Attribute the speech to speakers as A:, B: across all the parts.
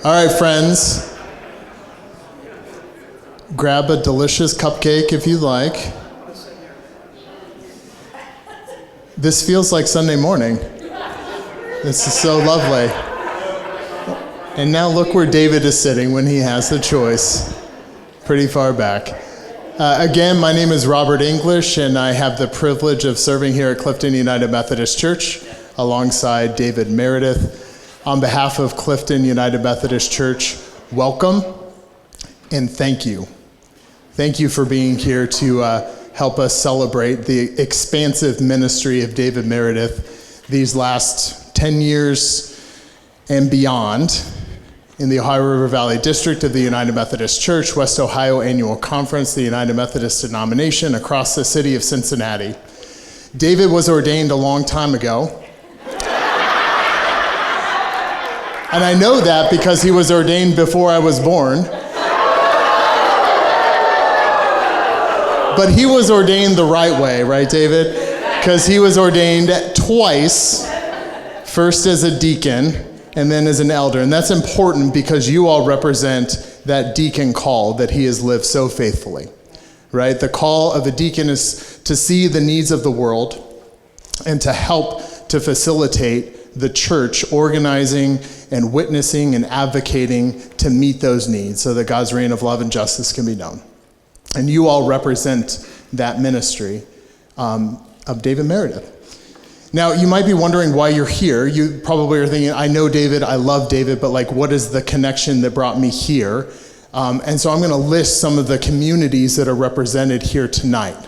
A: All right, friends, grab a delicious cupcake if you like. This feels like Sunday morning. This is so lovely. And now look where David is sitting when he has the choice, pretty far back. Again, my name is Robert English, and I have the privilege of serving here at Clifton United Methodist Church alongside David Meredith. On behalf of Clifton United Methodist Church, welcome and thank you. Thank you for being here to help us celebrate the expansive ministry of David Meredith these last 10 years and beyond in the Ohio River Valley District of the United Methodist Church, West Ohio Annual Conference, the United Methodist denomination across the city of Cincinnati. David was ordained a long time ago. And I know that because he was ordained before I was born. But he was ordained the right way, right, David? Because he was ordained twice, first as a deacon and then as an elder. And that's important because you all represent that deacon call that he has lived so faithfully, right? The call of a deacon is to see the needs of the world and to help to facilitate the church organizing and witnessing and advocating to meet those needs so that God's reign of love and justice can be known. And you all represent that ministry of David Meredith. Now, you might be wondering why you're here. You probably are thinking, I know David, I love David, but like, what is the connection that brought me here? And so I'm going to list some of the communities that are represented here tonight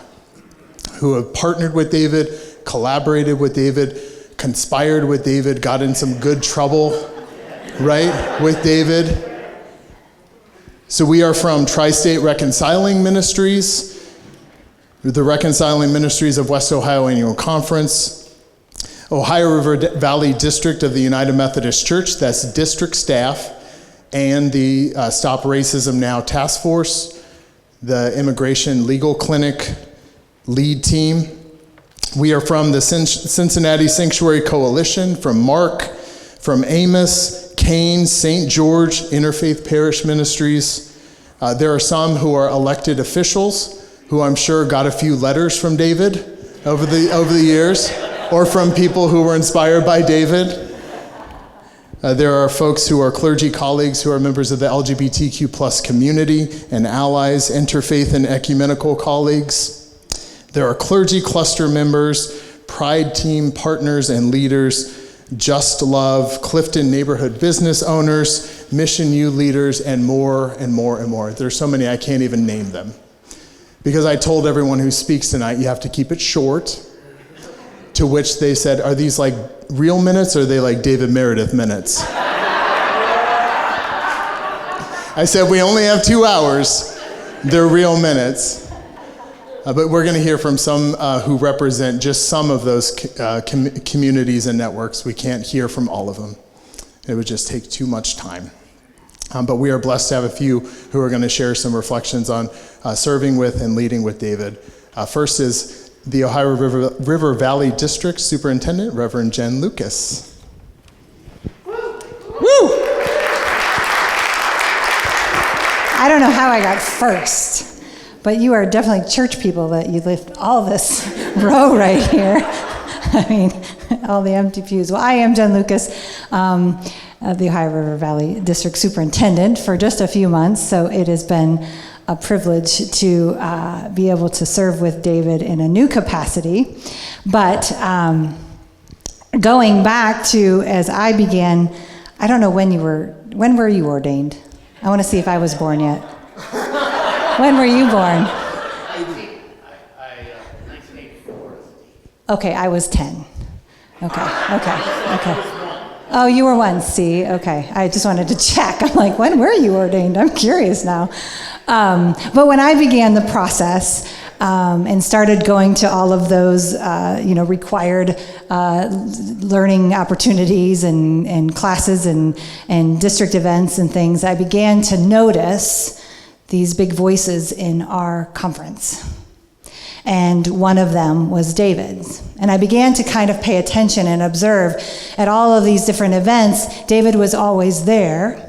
A: who have partnered with David, collaborated with David, conspired with David, got in some good trouble, right, with David. So we are from Tri-State Reconciling Ministries, the Reconciling Ministries of West Ohio Annual Conference, Ohio River Valley District of the United Methodist Church, that's district staff, and the Stop Racism Now Task Force, the Immigration Legal Clinic lead team. We are from the Cincinnati Sanctuary Coalition, from Mark, from Amos, Kane, St. George, Interfaith Parish Ministries. There are some who are elected officials who I'm sure got a few letters from David over the years, or from people who were inspired by David. There are folks who are clergy colleagues who are members of the LGBTQ plus community and allies, interfaith and ecumenical colleagues. There are clergy cluster members, Pride team partners and leaders, Just Love, Clifton neighborhood business owners, Mission U leaders, and more and more and more. There's so many I can't even name them. Because I told everyone who speaks tonight, you have to keep it short, to which they said, are these like real minutes or are they like David Meredith minutes? I said, we only have 2 hours. They're real minutes. But we're going to hear from some who represent just some of those communities and networks. We can't hear from all of them. It would just take too much time. But we are blessed to have a few who are going to share some reflections on serving with and leading with David. First is the Ohio River Valley District Superintendent, Reverend Jen Lucas.
B: Woo! I don't know how I got first. But you are definitely church people that you lift all this row right here. I mean, all the empty pews. Well, I am Jen Lucas, the Ohio River Valley District Superintendent for just a few months, so it has been a privilege to be able to serve with David in a new capacity. But going back to as I began, I don't know when were you ordained? I want to see if I was born yet. When were you born?
C: 1984.
B: Okay, I was 10. Okay. Oh, you were 1, see, okay. I just wanted to check. I'm like, when were you ordained? I'm curious now. But when I began the process and started going to all of those, required learning opportunities and classes and district events and things, I began to notice these big voices in our conference. And one of them was David's. And I began to kind of pay attention and observe at all of these different events. David was always there,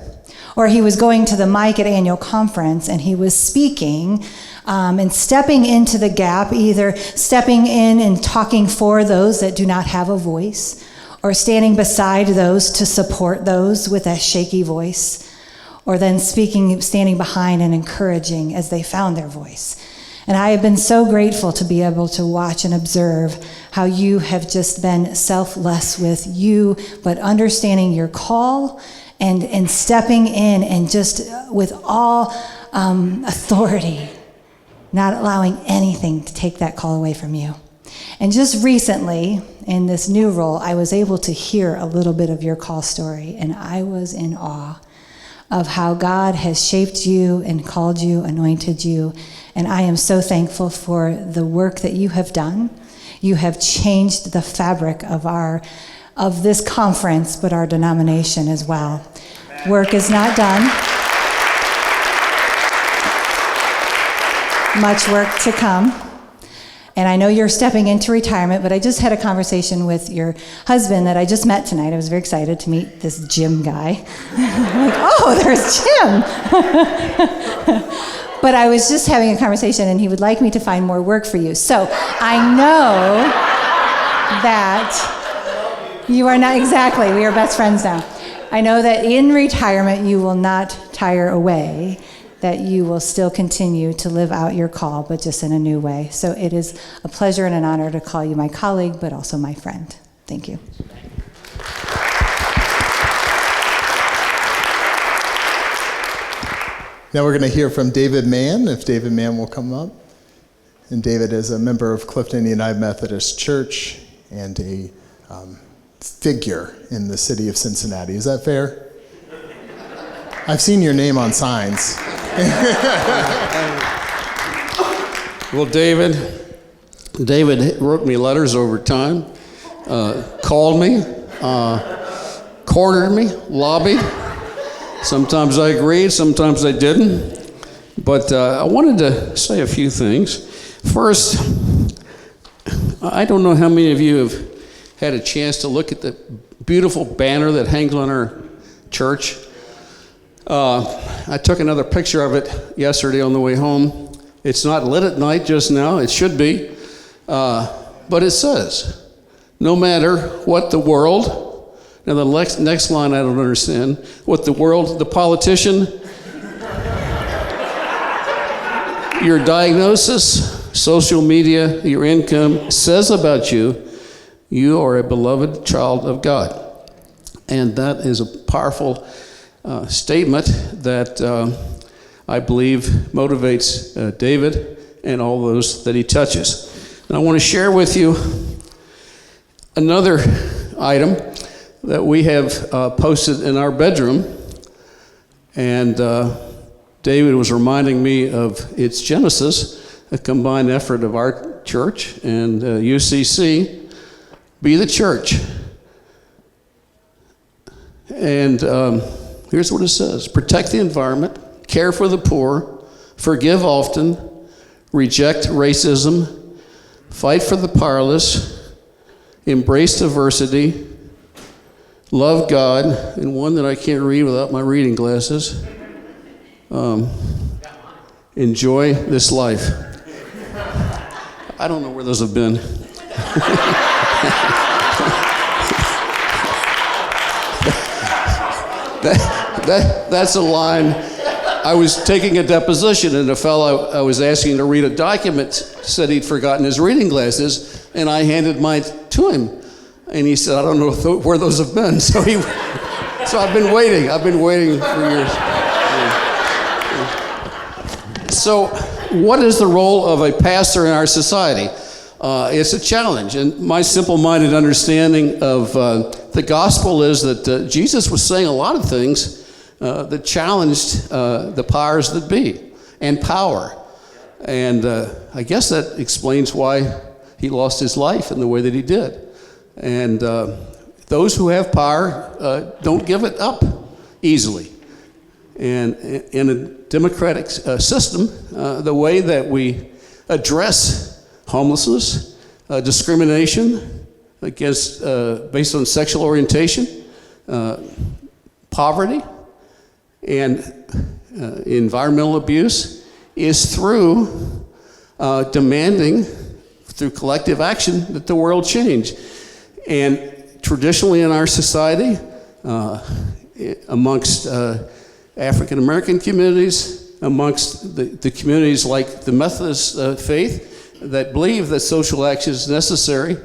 B: or he was going to the mic at annual conference and he was speaking and stepping into the gap, either stepping in and talking for those that do not have a voice, or standing beside those to support those with a shaky voice, or then standing behind and encouraging as they found their voice. And I have been so grateful to be able to watch and observe how you have just been selfless with you, but understanding your call and stepping in and just with all authority, not allowing anything to take that call away from you. And just recently, in this new role, I was able to hear a little bit of your call story, and I was in awe of how God has shaped you and called you, anointed you. And I am so thankful for the work that you have done. You have changed the fabric of this conference, but our denomination as well. Work is not done. Much work to come. And I know you're stepping into retirement, but I just had a conversation with your husband that I just met tonight. I was very excited to meet this Jim guy. I'm like, oh, there's Jim. But I was just having a conversation, and he would like me to find more work for you. So I know that you are not, exactly, we are best friends now. I know that in retirement you will not tire away, that you will still continue to live out your call, but just in a new way. So it is a pleasure and an honor to call you my colleague, but also my friend. Thank you.
A: Now we're going to hear from David Mann, if David Mann will come up. And David is a member of Clifton United Methodist Church and a figure in the city of Cincinnati. Is that fair? I've seen your name on signs.
C: Well, David wrote me letters over time, called me, cornered me, lobbied. Sometimes I agreed, sometimes I didn't. But I wanted to say a few things. First, I don't know how many of you have had a chance to look at the beautiful banner that hangs on our church. I took another picture of it yesterday on the way home. It's not lit at night just now. It should be. But it says, no matter what the world, Now the next line I don't understand. What the politician, your diagnosis, social media, your income says about you, you are a beloved child of God. And that is a powerful statement that I believe motivates David and all those that he touches. And I want to share with you another item that we have posted in our bedroom. And David was reminding me of its genesis, a combined effort of our church and UCC, Be the Church. And here's what it says: protect the environment, care for the poor, forgive often, reject racism, fight for the powerless, embrace diversity, love God, and one that I can't read without my reading glasses, enjoy this life. I don't know where those have been. That's a line. I was taking a deposition, and a fellow I was asking to read a document said he'd forgotten his reading glasses, and I handed mine to him. And he said, I don't know where those have been. So I've been waiting. I've been waiting for years. So what is the role of a pastor in our society? It's a challenge. And my simple-minded understanding of the gospel is that Jesus was saying a lot of things that challenged the powers that be and power. And I guess that explains why he lost his life in the way that he did. And those who have power don't give it up easily. And in a democratic system, the way that we address homelessness, discrimination against based on sexual orientation, poverty, and environmental abuse is through demanding, through collective action, that the world change. And traditionally in our society, amongst African American communities, amongst the communities like the Methodist faith that believe that social action is necessary,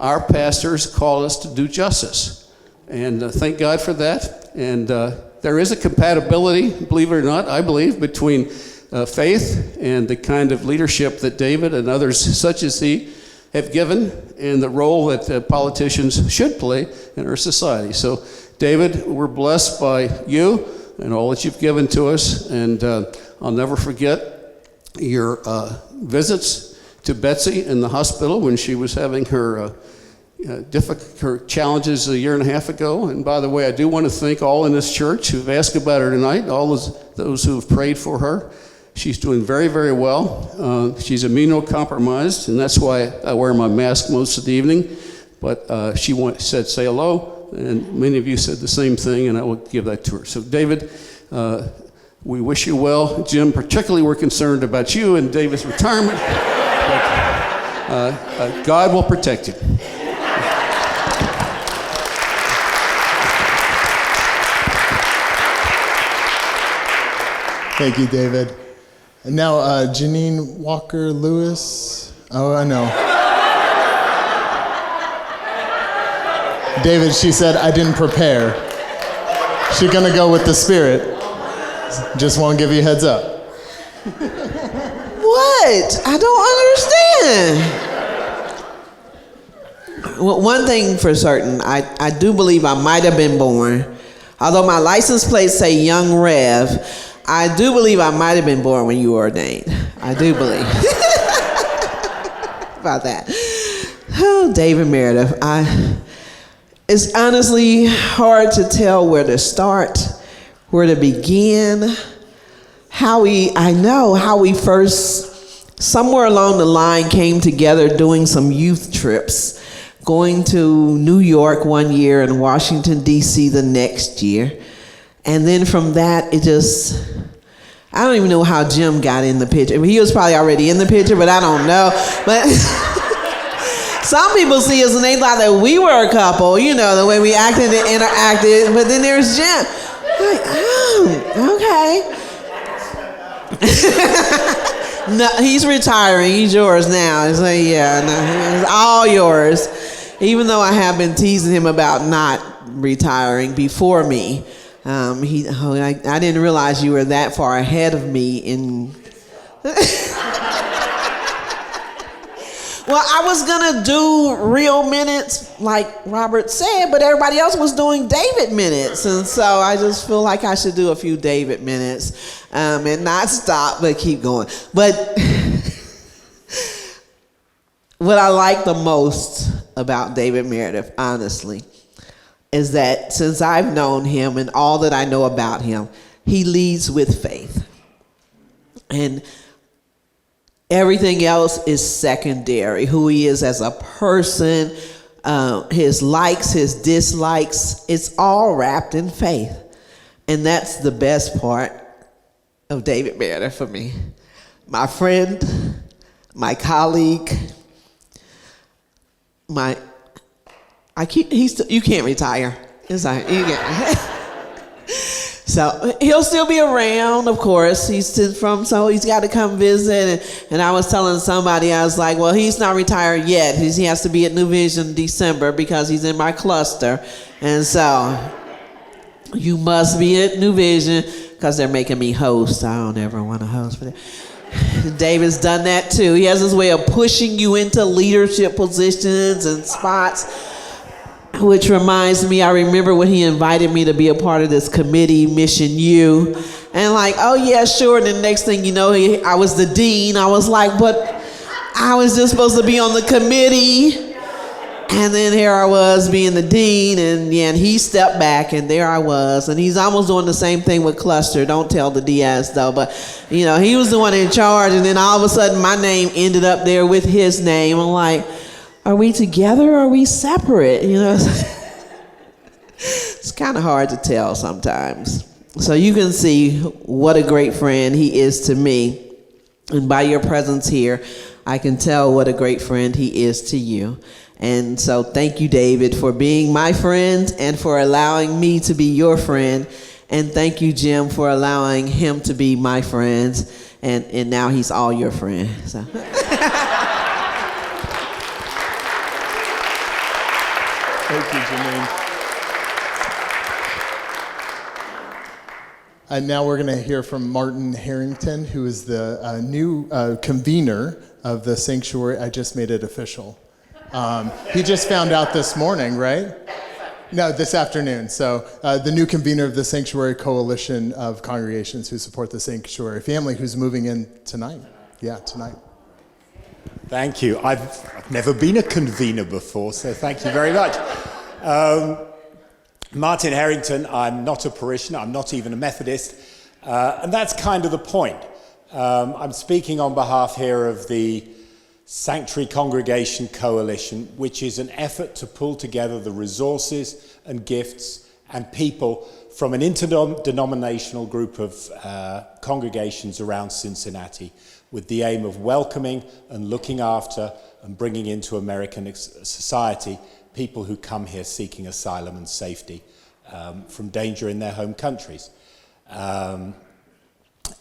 C: our pastors call us to do justice. And thank God for that. And there is a compatibility, believe it or not, I believe, between faith and the kind of leadership that David and others such as he have given, and the role that politicians should play in our society. So, David, we're blessed by you and all that you've given to us, and I'll never forget your visits to Betsy in the hospital when she was having her her challenges a year and a half ago. And by the way, I do want to thank all in this church who've asked about her tonight, all those who have prayed for her. She's doing very, very well. She's immunocompromised, and that's why I wear my mask most of the evening. But she said, say hello, and many of you said the same thing, and I will give that to her. So, David, we wish you well. Jim, particularly, we're concerned about you and David's retirement. But God will protect you.
A: Thank you, David. And now, Janine Walker-Lewis. Oh, I know. David, she said, I didn't prepare. She's going to go with the Spirit. Just want to give you a heads up.
D: What? I don't understand. Well, one thing for certain, I do believe I might have been born. Although my license plates say Young Rev, I do believe I might have been born when you were ordained. I do believe. About that. Oh, David Meredith. It's honestly hard to tell where to start, where to begin, how we first, somewhere along the line, came together doing some youth trips, going to New York one year and Washington, D.C. the next year. And then from that, I don't even know how Jim got in the picture. He was probably already in the picture, but I don't know. But Some people see us and they thought that we were a couple, you know, the way we acted and interacted. But then there's Jim. Like, oh, okay. No, he's retiring. He's yours now. It's like, yeah, no, it's all yours. Even though I have been teasing him about not retiring before me. I didn't realize you were that far ahead of me in... Well, I was gonna do real minutes like Robert said, but everybody else was doing David minutes. And so I just feel like I should do a few David minutes and not stop, but keep going. But what I like the most about David Meredith, honestly, is that since I've known him and all that I know about him, he leads with faith. And everything else is secondary. Who he is as a person, his likes, his dislikes, it's all wrapped in faith. And that's the best part of David Meredith for me. My friend, my colleague, you can't retire. It's like, you can't. So he'll still be around, of course. So he's got to come visit. And I was telling somebody, I was like, well, he's not retired yet. He has to be at New Vision December because he's in my cluster. And so you must be at New Vision because they're making me host. I don't ever want to host for that. David's done that too. He has his way of pushing you into leadership positions and spots. Which reminds me, I remember when he invited me to be a part of this committee, Mission U. And like, oh yeah, sure. And the next thing you know, I was the dean. I was like, but I was just supposed to be on the committee. And then here I was being the dean. And he stepped back and there I was. And he's almost doing the same thing with cluster. Don't tell the Diaz though. But, he was the one in charge. And then all of a sudden my name ended up there with his name. I'm like, are we together or are we separate? It's kind of hard to tell sometimes. So you can see what a great friend he is to me. And by your presence here, I can tell what a great friend he is to you. And so thank you, David, for being my friend and for allowing me to be your friend. And thank you, Jim, for allowing him to be my friend. And now he's all your friend. So.
A: Thank you, Janine. And now we're going to hear from Martin Harrington, who is the new convener of the sanctuary. I just made it official. He just found out this morning, right? No, this afternoon. So the new convener of the Sanctuary Coalition of Congregations who support the sanctuary family, who's moving in tonight. Yeah, tonight.
E: Thank you. I've never been a convener before, so thank you very much. Martin Harrington, I'm not a parishioner, I'm not even a Methodist, and that's kind of the point. I'm speaking on behalf here of the Sanctuary Congregation Coalition, which is an effort to pull together the resources and gifts and people from an interdenominational group of congregations around Cincinnati, with the aim of welcoming and looking after and bringing into American society people who come here seeking asylum and safety from danger in their home countries.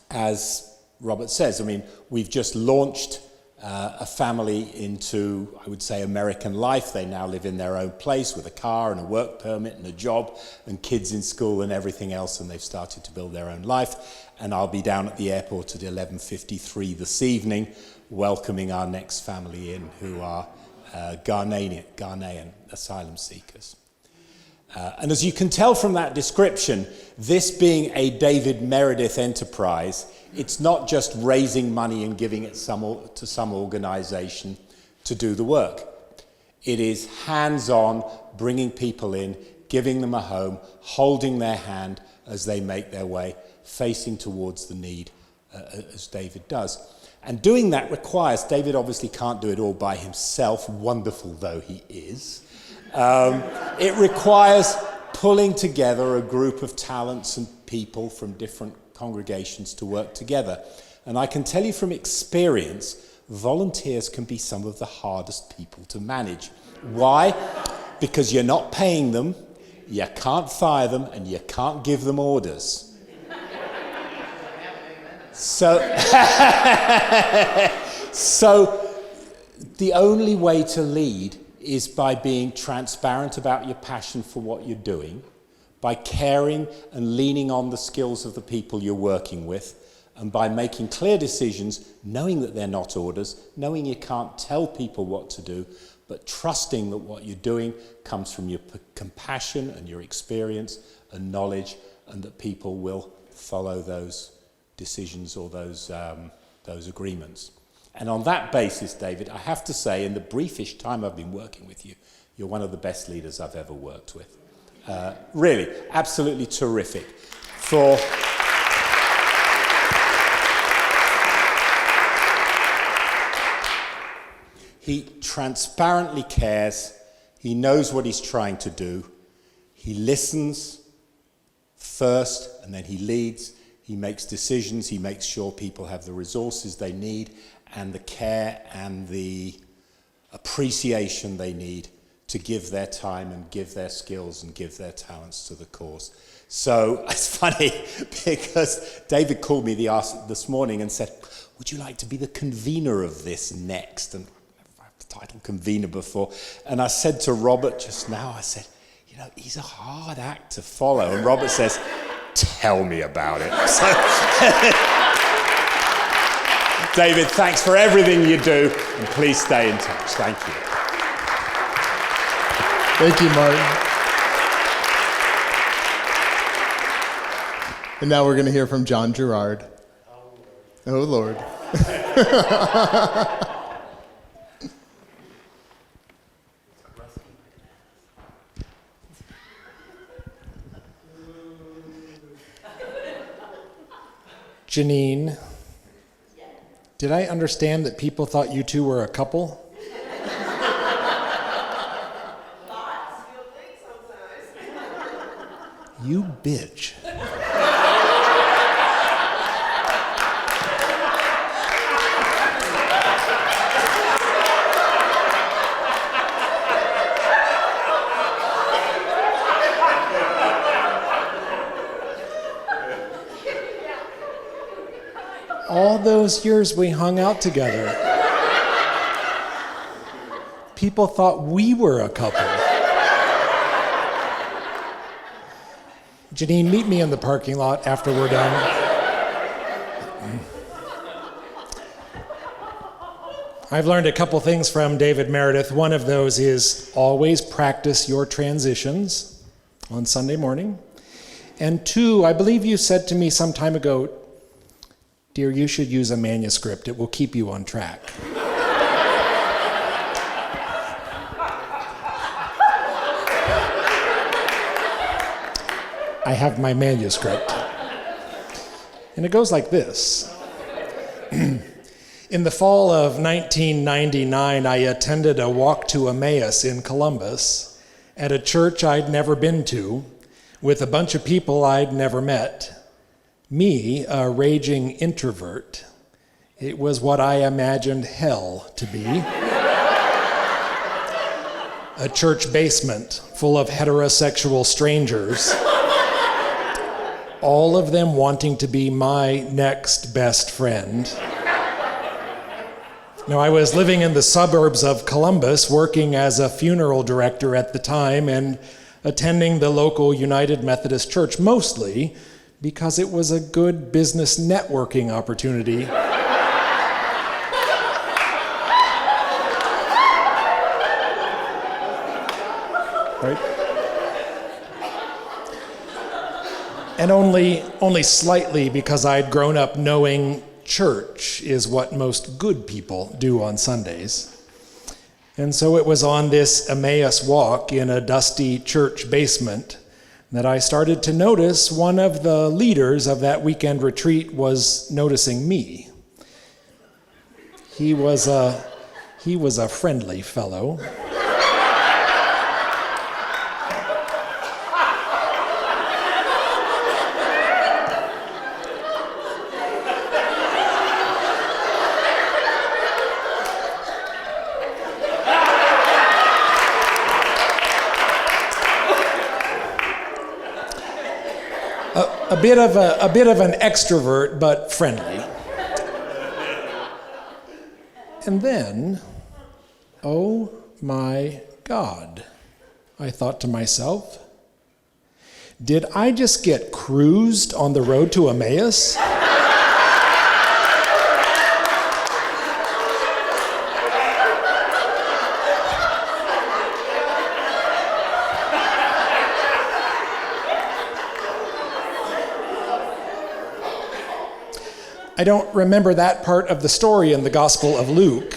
E: As Robert says, we've just launched a family into, I would say, American life. They now live in their own place with a car and a work permit and a job and kids in school and everything else, and they've started to build their own life. And I'll be down at the airport at 11:53 this evening, welcoming our next family in, who are Ghanaian asylum seekers. And as you can tell from that description, this being a David Meredith enterprise, it's not just raising money and giving it to some organization to do the work. It is hands-on, bringing people in, giving them a home, holding their hand as they make their way, facing towards the need, as David does. And doing that requires, David obviously can't do it all by himself, wonderful though he is. It requires pulling together a group of talents and people from different congregations to work together. And I can tell you from experience volunteers can be some of the hardest people to manage. Why? Because you're not paying them, you can't fire them, and you can't give them orders. So the only way to lead is by being transparent about your passion for what you're doing, by caring and leaning on the skills of the people you're working with, and by making clear decisions, knowing that they're not orders, knowing you can't tell people what to do, but trusting that what you're doing comes from your compassion and your experience and knowledge, and that people will follow those decisions or those agreements. And on that basis, David, I have to say, in the briefish time I've been working with you, you're one of the best leaders I've ever worked with. Really, absolutely terrific. He transparently cares, he knows what he's trying to do, he listens first and then he leads, he makes decisions, he makes sure people have the resources they need and the care and the appreciation they need to give their time and give their skills and give their talents to the cause. So it's funny because David called me this morning and said, would you like to be the convener of this next? And I've had the title convener before. And I said to Robert just now, I said, you know, he's a hard act to follow. And Robert says, tell me about it. So, David, thanks for everything you do, and please stay in touch. Thank you.
A: Thank you, Martin. And now we're going to hear from John Gerard. Oh, Lord.
F: Janine, did I understand that people thought you two were a couple? You bitch. All those years we hung out together, people thought we were a couple. Janine, meet me in the parking lot after we're done. I've learned a couple things from David Meredith. One of those is always practice your transitions on Sunday morning. And two, I believe you said to me some time ago, dear, you should use a manuscript. It will keep you on track. I have my manuscript. And it goes like this. In the fall of 1999, I attended a walk to Emmaus in Columbus at a church I'd never been to with a bunch of people I'd never met. Me, a raging introvert. It was what I imagined hell to be. A church basement full of heterosexual strangers, all of them wanting to be my next best friend. Now, I was living in the suburbs of Columbus, working as a funeral director at the time and attending the local United Methodist Church mostly because it was a good business networking opportunity. Right? And only slightly because I'd grown up knowing church is what most good people do on Sundays. And so it was on this Emmaus walk in a dusty church basement that I started to notice one of the leaders of that weekend retreat was noticing me. He was a friendly fellow. a bit of an extrovert, but friendly. And then, oh my God, I thought to myself, did I just get cruised on the road to Emmaus? I don't remember that part of the story in the Gospel of Luke.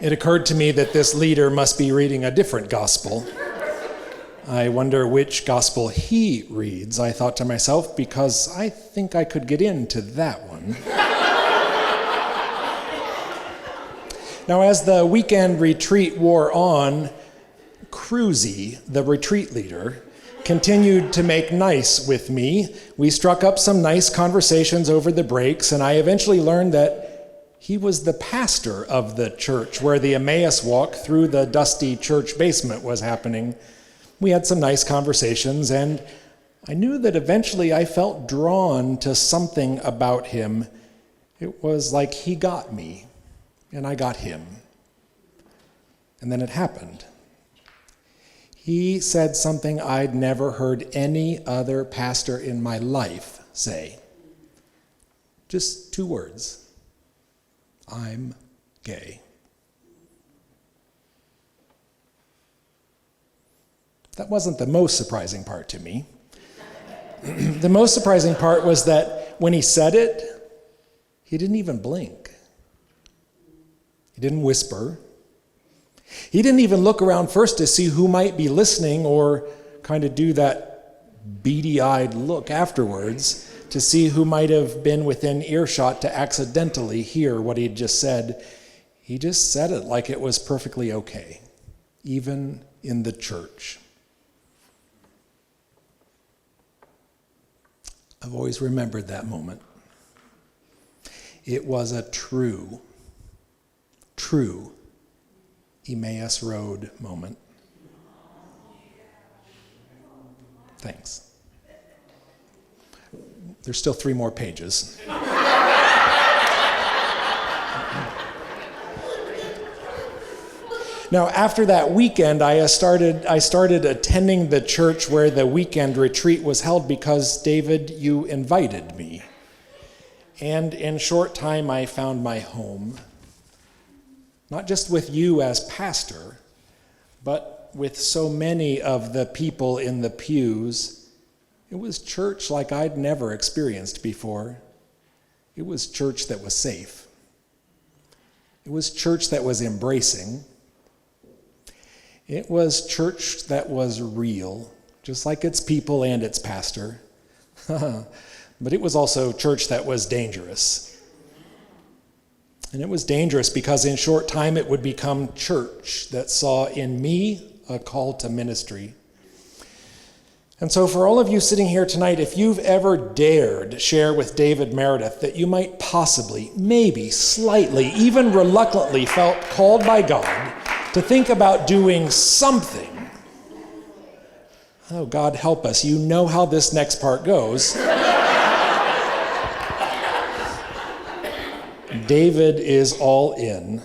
F: It occurred to me that this leader must be reading a different gospel. I wonder which gospel he reads, I thought to myself, because I think I could get into that one. Now, as the weekend retreat wore on, Cruzy, the retreat leader, continued to make nice with me. We struck up some nice conversations over the breaks, and I eventually learned that he was the pastor of the church where the Emmaus walk through the dusty church basement was happening. We had some nice conversations, and I knew that eventually I felt drawn to something about him. It was like he got me, and I got him. And then it happened. He said something I'd never heard any other pastor in my life say. Just 2 words. I'm gay. That wasn't the most surprising part to me. The most surprising part was that when he said it, he didn't even blink. He didn't whisper. He didn't even look around first to see who might be listening or kind of do that beady-eyed look afterwards to see who might have been within earshot to accidentally hear what he'd just said. He just said it like it was perfectly okay, even in the church. I've always remembered that moment. It was a true Emmaus Road moment. Thanks. There's still 3 more pages. Now, after that weekend, I started attending the church where the weekend retreat was held because, David, you invited me. And in short time, I found my home. Not just with you as pastor, but with so many of the people in the pews. It was church like I'd never experienced before. It was church that was safe. It was church that was embracing. It was church that was real, just like its people and its pastor. But it was also church that was dangerous. And it was dangerous because in short time it would become church that saw in me a call to ministry. And so for all of you sitting here tonight, if you've ever dared share with David Meredith that you might possibly, maybe, slightly, even reluctantly felt called by God to think about doing something, oh, God help us, you know how this next part goes. David is all in,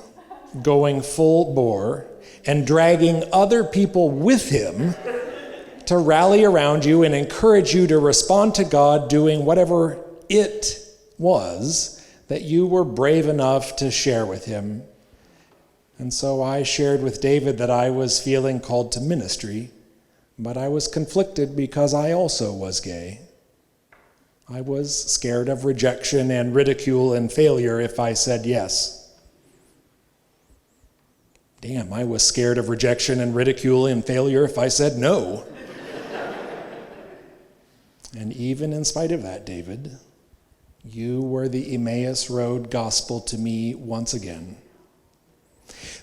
F: going full bore, and dragging other people with him to rally around you and encourage you to respond to God doing whatever it was that you were brave enough to share with him. And so I shared with David that I was feeling called to ministry, but I was conflicted because I also was gay. I was scared of rejection and ridicule and failure if I said yes. Damn, I was scared of rejection and ridicule and failure if I said no. And even in spite of that, David, you were the Emmaus Road gospel to me once again.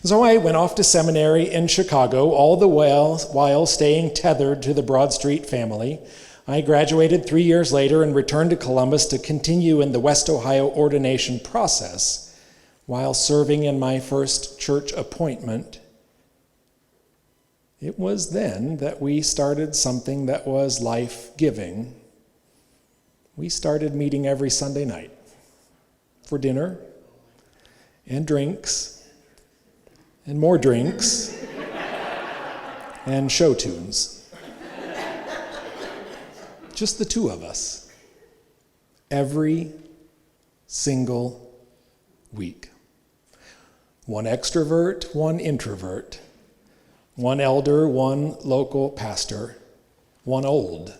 F: So I went off to seminary in Chicago, all the while staying tethered to the Broad Street family. I graduated 3 years later and returned to Columbus to continue in the West Ohio ordination process while serving in my first church appointment It was then that we started something that was life-giving. We started meeting every Sunday night for dinner and drinks and more drinks and show tunes. Just the two of us. Every single week. One extrovert, one introvert. One elder, one local pastor, one old.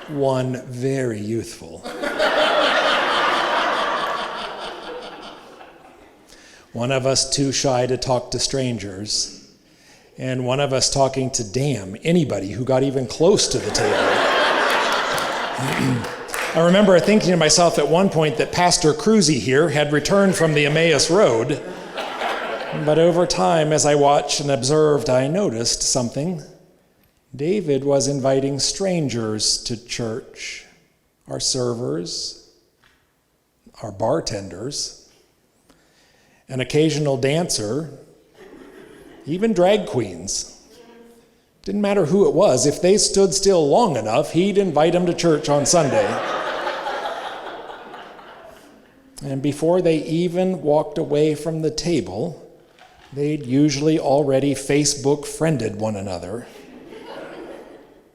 F: One very youthful. One of us too shy to talk to strangers, and one of us talking to damn anybody who got even close to the table. I remember thinking to myself at one point that Pastor Cruzy here had returned from the Emmaus Road. But over time, as I watched and observed, I noticed something. David was inviting strangers to church, our servers, our bartenders, an occasional dancer, even drag queens. Didn't matter who it was. If they stood still long enough, he'd invite them to church on Sunday. And before they even walked away from the table, they'd usually already Facebook friended one another.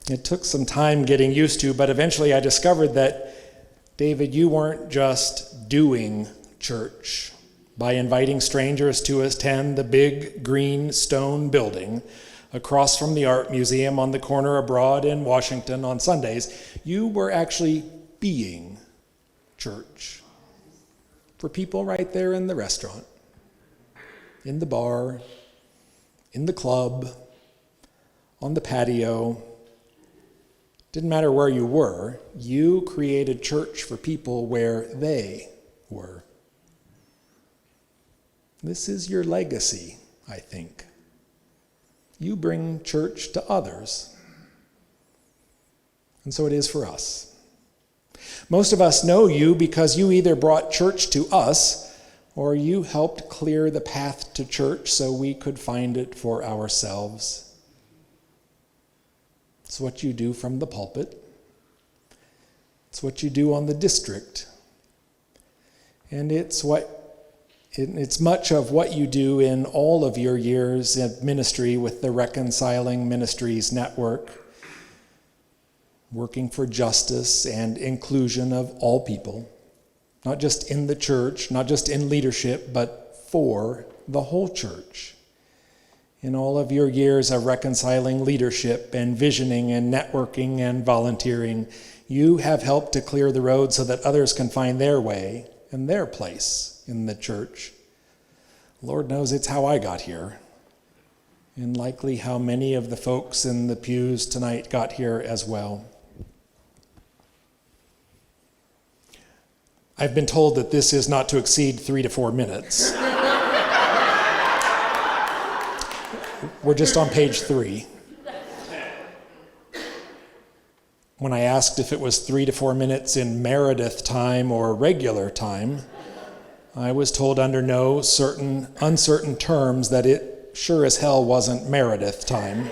F: It took some time getting used to, but eventually I discovered that, David, you weren't just doing church by inviting strangers to attend the big green stone building across from the art museum on the corner of Broad in Washington on Sundays. You were actually being church for people right there in the restaurant, in the bar, in the club, on the patio. Didn't matter where you were, you created church for people where they were. This is your legacy, I think. You bring church to others. And so it is for us. Most of us know you because you either brought church to us or you helped clear the path to church so we could find it for ourselves. It's what you do from the pulpit. It's what you do on the district. And it's much of what you do in all of your years of ministry with the Reconciling Ministries Network, working for justice and inclusion of all people. Not just in the church, not just in leadership, but for the whole church. In all of your years of reconciling leadership and visioning and networking and volunteering, you have helped to clear the road so that others can find their way and their place in the church. Lord knows it's how I got here, and likely how many of the folks in the pews tonight got here as well. I've been told that this is not to exceed 3 to 4 minutes. We're just on page 3. When I asked if it was 3 to 4 minutes in Meredith time or regular time, I was told under no uncertain terms that it sure as hell wasn't Meredith time.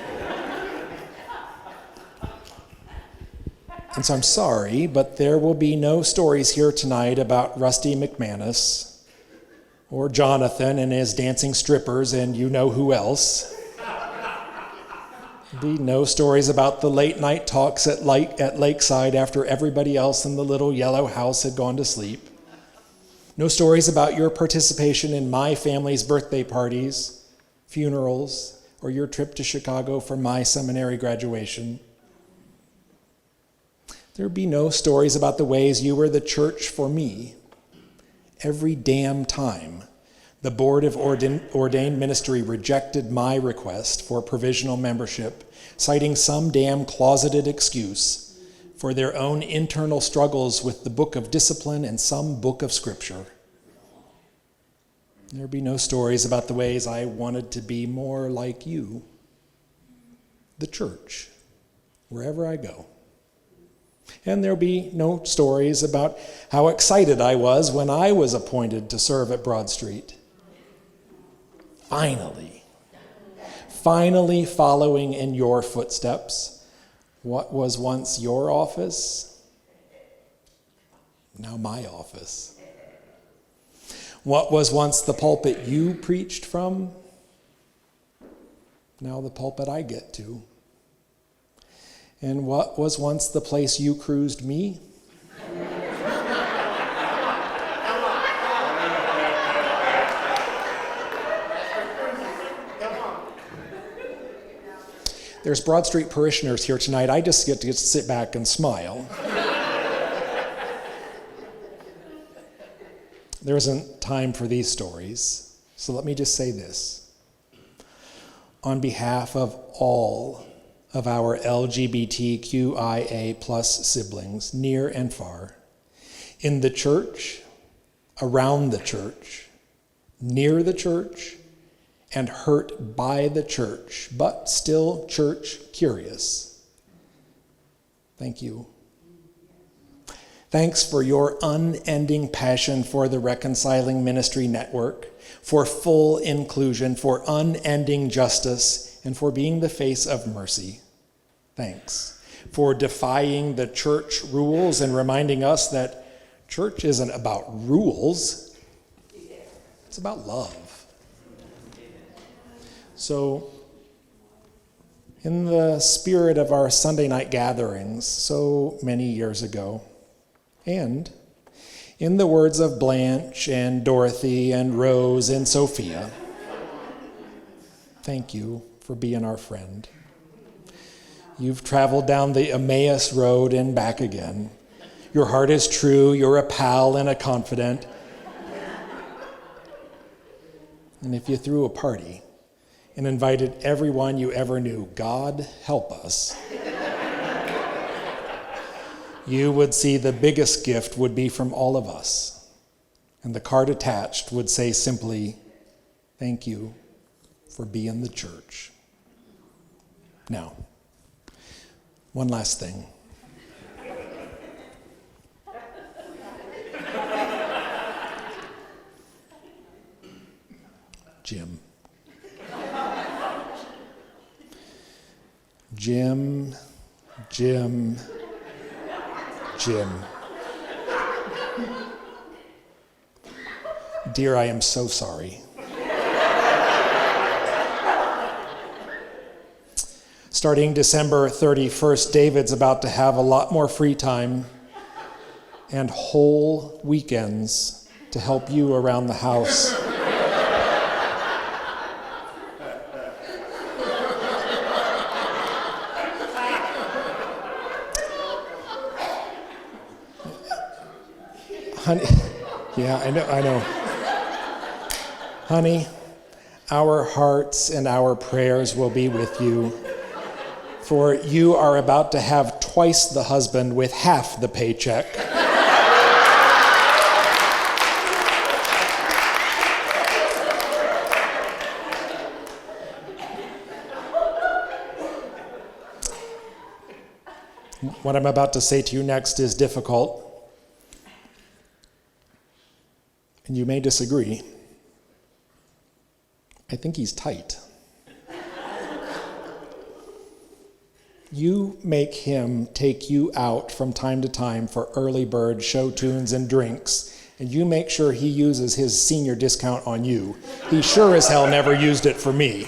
F: And so I'm sorry, but there will be no stories here tonight about Rusty McManus or Jonathan and his dancing strippers and you know who else. There'll be no stories about the late night talks at Lakeside after everybody else in the little yellow house had gone to sleep. No stories about your participation in my family's birthday parties, funerals, or your trip to Chicago for my seminary graduation. There'd be no stories about the ways you were the church for me. Every damn time the Board of Ordained Ministry rejected my request for provisional membership, citing some damn closeted excuse for their own internal struggles with the book of discipline and some book of scripture. There'd be no stories about the ways I wanted to be more like you, the church, wherever I go. And there'll be no stories about how excited I was when I was appointed to serve at Broad Street. finally following in your footsteps. What was once your office, now my office. What was once the pulpit you preached from, now the pulpit I get to. And what was once the place you cruised me, there's Broad Street parishioners here tonight. I just get to sit back and smile. There isn't time for these stories, so let me just say this. On behalf of all of our LGBTQIA plus siblings, near and far, in the church, around the church, near the church, and hurt by the church, but still church curious. Thank you. Thanks for your unending passion for the Reconciling Ministry Network, for full inclusion, for unending justice, and for being the face of mercy. Thanks for defying the church rules and reminding us that church isn't about rules, it's about love. So, in the spirit of our Sunday night gatherings so many years ago, and in the words of Blanche and Dorothy and Rose and Sophia, thank you for being our friend. You've traveled down the Emmaus Road and back again. Your heart is true, you're a pal and a confidant. And if you threw a party and invited everyone you ever knew, God help us, you would see the biggest gift would be from all of us. And the card attached would say simply, thank you for being the church. Now, one last thing. Jim. Dear, I am so sorry. Starting December 31st, David's about to have a lot more free time and whole weekends to help you around the house. Honey, yeah, I know. Honey, our hearts and our prayers will be with you, for you are about to have twice the husband with half the paycheck. What I'm about to say to you next is difficult, and you may disagree. I think he's tight. You make him take you out from time to time for early bird show tunes and drinks, and you make sure he uses his senior discount on you. He sure as hell never used it for me.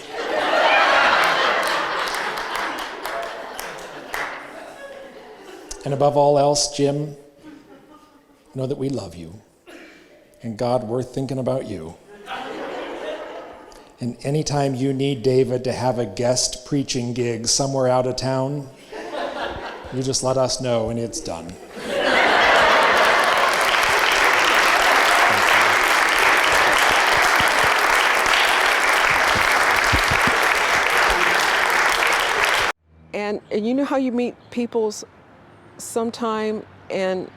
F: And above all else, Jim, know that we love you. And God, we're thinking about you. And anytime you need David to have a guest preaching gig somewhere out of town, you just let us know and it's done.
G: And you know how you meet people sometime and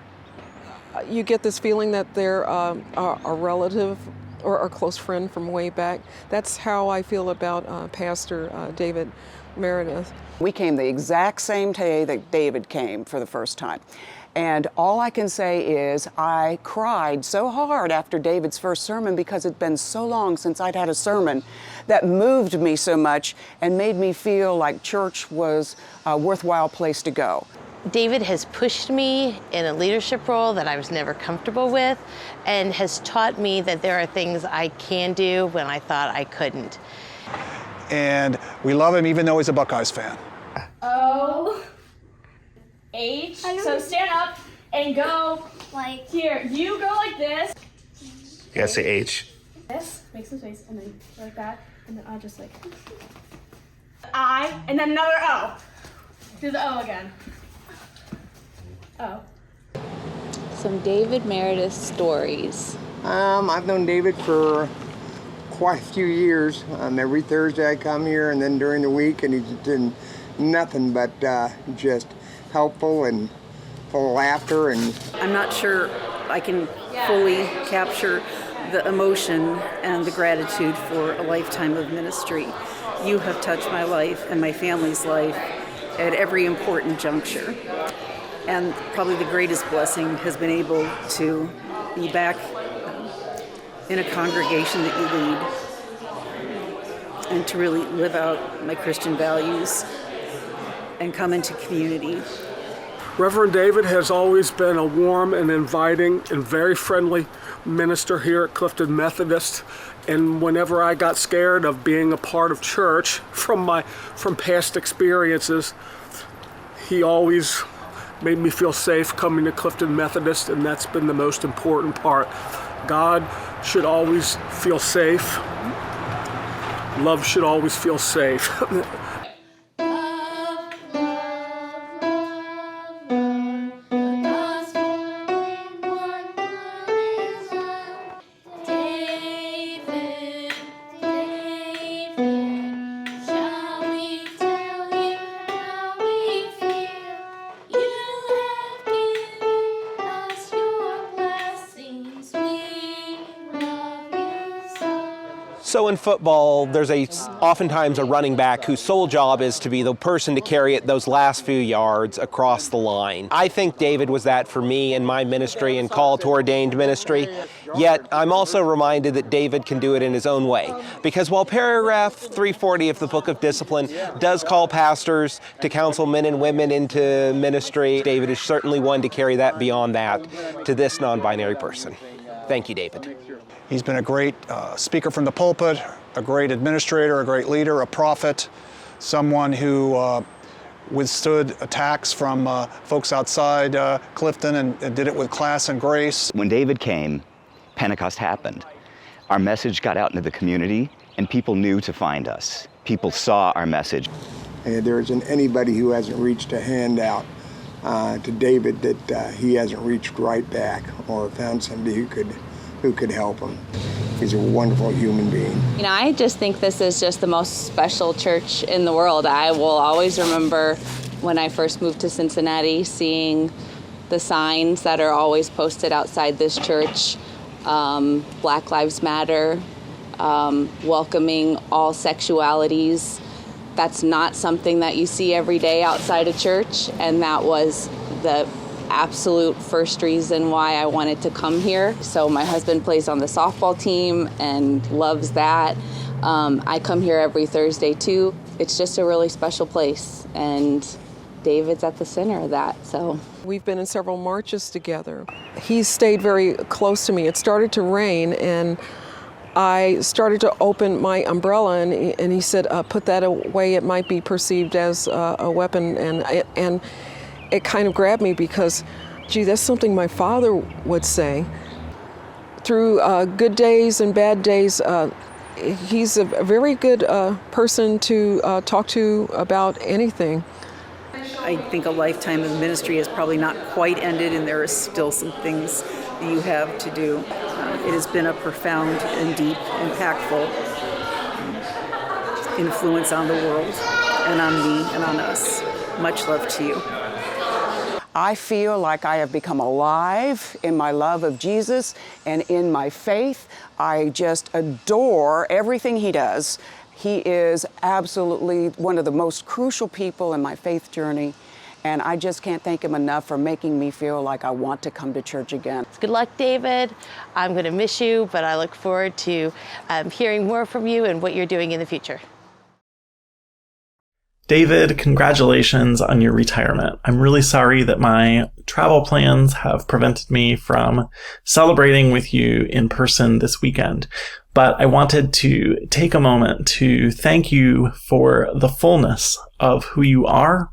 G: you get this feeling that they're a relative or a close friend from way back? That's how I feel about Pastor David Meredith.
H: We came the exact same day that David came for the first time. And all I can say is I cried so hard after David's first sermon because it'd been so long since I'd had a sermon that moved me so much and made me feel like church was a worthwhile place to go.
I: David has pushed me in a leadership role that I was never comfortable with and has taught me that there are things I can do when I thought I couldn't.
J: And we love him even though he's a Buckeyes fan.
K: H. So stand up and go like here. You go like this.
L: You gotta say H.
K: This, make some space, and then like that, and then I'll just like I, and then another O. Do the O again. O.
M: Some David Meredith stories.
N: I've known David for quite a few years. Every Thursday I come here, and then during the week, and he's doing nothing but just helpful and full of laughter. And
O: I'm not sure I can fully capture the emotion and the gratitude for a lifetime of ministry. You have touched my life and my family's life at every important juncture. And probably the greatest blessing has been able to be back in a congregation that you lead and to really live out my Christian values and come into community.
P: Reverend David has always been a warm and inviting and very friendly minister here at Clifton Methodist. And whenever I got scared of being a part of church from past experiences, he always made me feel safe coming to Clifton Methodist, and that's been the most important part. God should always feel safe. Love should always feel safe.
Q: So in football, there's oftentimes a running back whose sole job is to be the person to carry it those last few yards across the line. I think David was that for me in my ministry and call to ordained ministry. Yet I'm also reminded that David can do it in his own way. Because while paragraph 340 of the Book of Discipline does call pastors to counsel men and women into ministry, David is certainly one to carry that beyond that to this non-binary person. Thank you, David.
J: He's been a great speaker from the pulpit, a great administrator, a great leader, a prophet, someone who withstood attacks from folks outside Clifton and did it with class and grace.
R: When David came, Pentecost happened. Our message got out into the community, and people knew to find us. People saw our message.
N: And there isn't anybody who hasn't reached a hand out to David that he hasn't reached right back or found somebody who could help him. He's a wonderful human being.
M: You know, I just think this is just the most special church in the world. I will always remember when I first moved to Cincinnati, seeing the signs that are always posted outside this church, Black Lives Matter, welcoming all sexualities. That's not something that you see every day outside a church, and that was the absolute first reason why I wanted to come here. So my husband plays on the softball team and loves that. I come here every Thursday too. It's just a really special place, and David's at the center of that. So
G: we've been in several marches together. He stayed very close to me. It started to rain, and I started to open my umbrella, and he said, put that away, it might be perceived as a weapon, and it kind of grabbed me because, gee, that's something my father would say. Through good days and bad days, he's a very good person to talk to about anything.
O: I think a lifetime of ministry has probably not quite ended, and there are still some things that you have to do. It has been a profound and deep, impactful influence on the world and on me and on us. Much love to you.
H: I feel like I have become alive in my love of Jesus and in my faith. I just adore everything he does, He is absolutely one of the most crucial people in my faith journey, and I just can't thank him enough for making me feel like I want to come to church again.
I: Good luck, David. I'm going to miss you, but I look forward to hearing more from you and what you're doing in the future.
S: David, congratulations on your retirement. I'm really sorry that my travel plans have prevented me from celebrating with you in person this weekend, but I wanted to take a moment to thank you for the fullness of who you are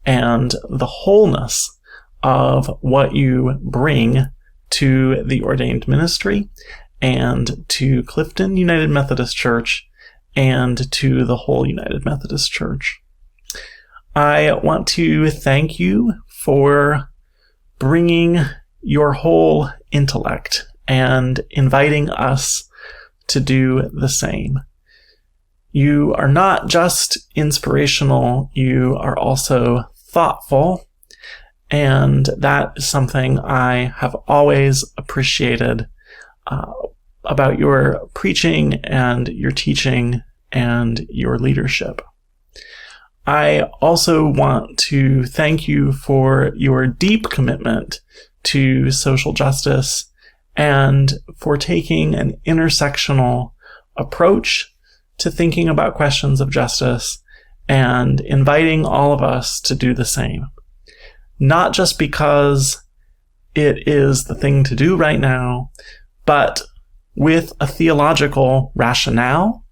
S: and the wholeness of what you bring to the ordained ministry and to Clifton United Methodist Church and to the whole United Methodist Church. I want to thank you for bringing your whole intellect and inviting us to do the same. You are not just inspirational, you are also thoughtful, and that is something I have always appreciated about your preaching and your teaching and your leadership. I also want to thank you for your deep commitment to social justice and for taking an intersectional approach to thinking about questions of justice and inviting all of us to do the same. Not just because it is the thing to do right now, but with a theological rationale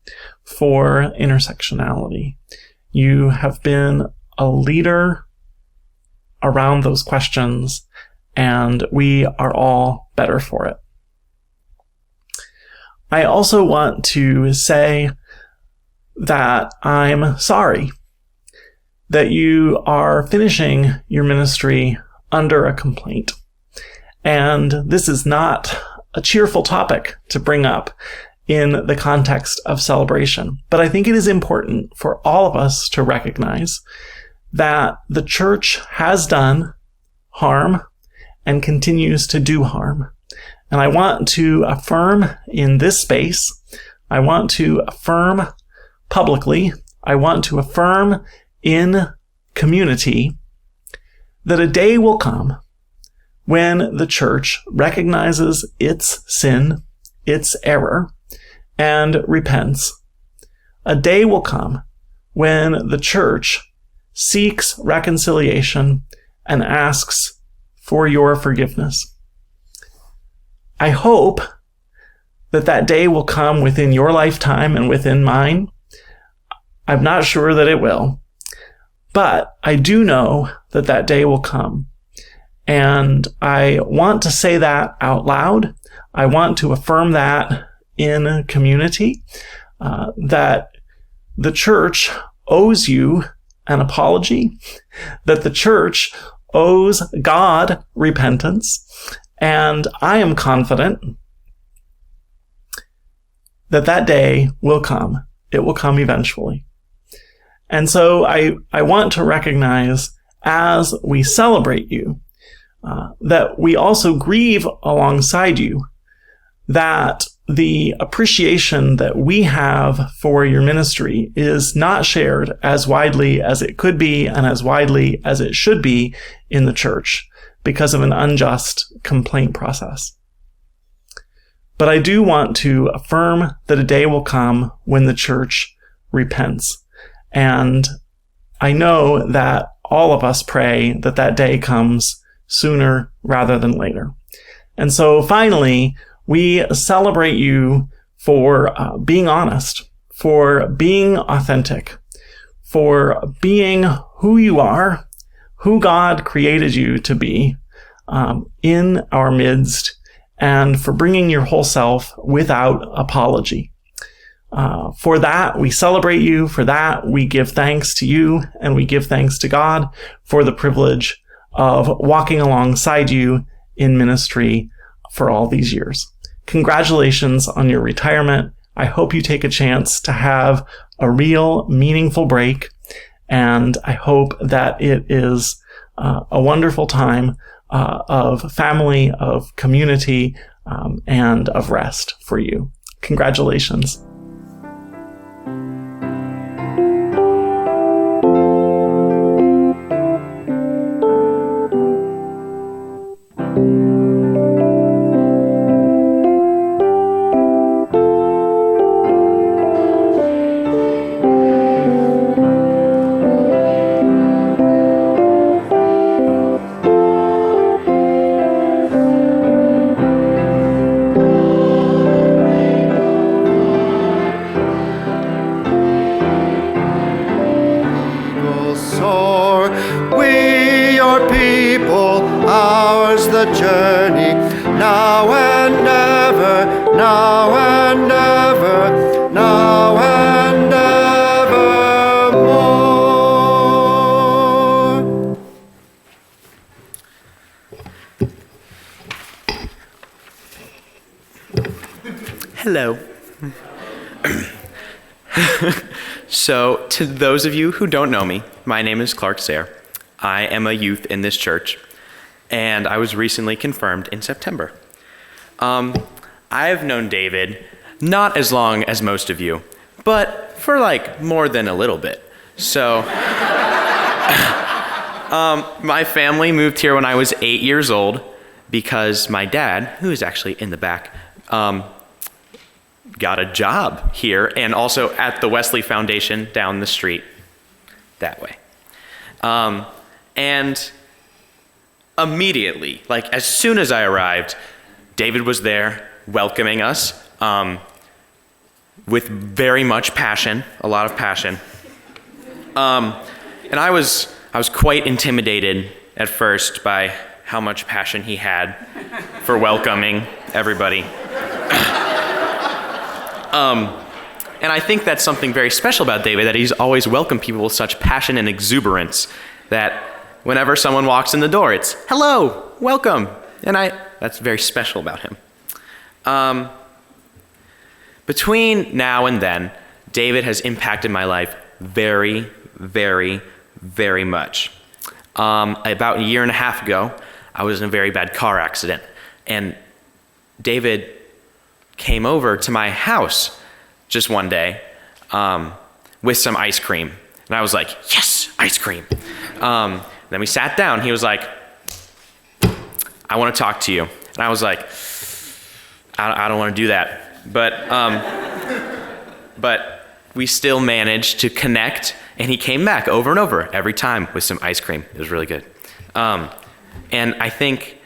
S: for intersectionality. You have been a leader around those questions, and we are all better for it. I also want to say that I'm sorry that you are finishing your ministry under a complaint. And this is not a cheerful topic to bring up in the context of celebration. But I think it is important for all of us to recognize that the church has done harm and continues to do harm. And I want to affirm in this space, I want to affirm publicly, I want to affirm in community that a day will come when the church recognizes its sin, its error, and repents. A day will come when the church seeks reconciliation and asks for your forgiveness. I hope that that day will come within your lifetime and within mine. I'm not sure that it will, but I do know that that day will come. And I want to say that out loud. I want to affirm that in community, that the church owes you an apology, that the church owes God repentance, and I am confident that that day will come. It will come eventually. And so I want to recognize as we celebrate you, that we also grieve alongside you, that the appreciation that we have for your ministry is not shared as widely as it could be and as widely as it should be in the church because of an unjust complaint process. But I do want to affirm that a day will come when the church repents. And I know that all of us pray that that day comes sooner rather than later. And so finally, we celebrate you for being honest, for being authentic, for being who you are, who God created you to be in our midst, and for bringing your whole self without apology. For that, we celebrate you. For that, we give thanks to you, and we give thanks to God for the privilege of walking alongside you in ministry for all these years. Congratulations on your retirement. I hope you take a chance to have a real meaningful break, and I hope that it is a wonderful time of family, of community, and of rest for you. Congratulations.
T: Almighty, now and ever, now and ever, now and evermore.
U: Hello. So, to those of you who don't know me, my name is Clark Sayre. I am a youth in this church, and I was recently confirmed in September. I've known David not as long as most of you, but for like more than a little bit. So, my family moved here when I was 8 years old because my dad, who is actually in the back, got a job here and also at the Wesley Foundation down the street that way. And immediately, like as soon as I arrived, David was there welcoming us with very much passion, a lot of passion. And I was quite intimidated at first by how much passion he had for welcoming everybody. And I think that's something very special about David, that he's always welcomed people with such passion and exuberance that whenever someone walks in the door, it's, hello, welcome. And that's very special about him. Between now and then, David has impacted my life very, very, very much. About a year and a half ago, I was in a very bad car accident, and David came over to my house just one day with some ice cream. And I was like, yes, ice cream. Then we sat down. He was like, I want to talk to you. And I was like, I don't want to do that. But we still managed to connect, and he came back over and over every time with some ice cream. It was really good. And I think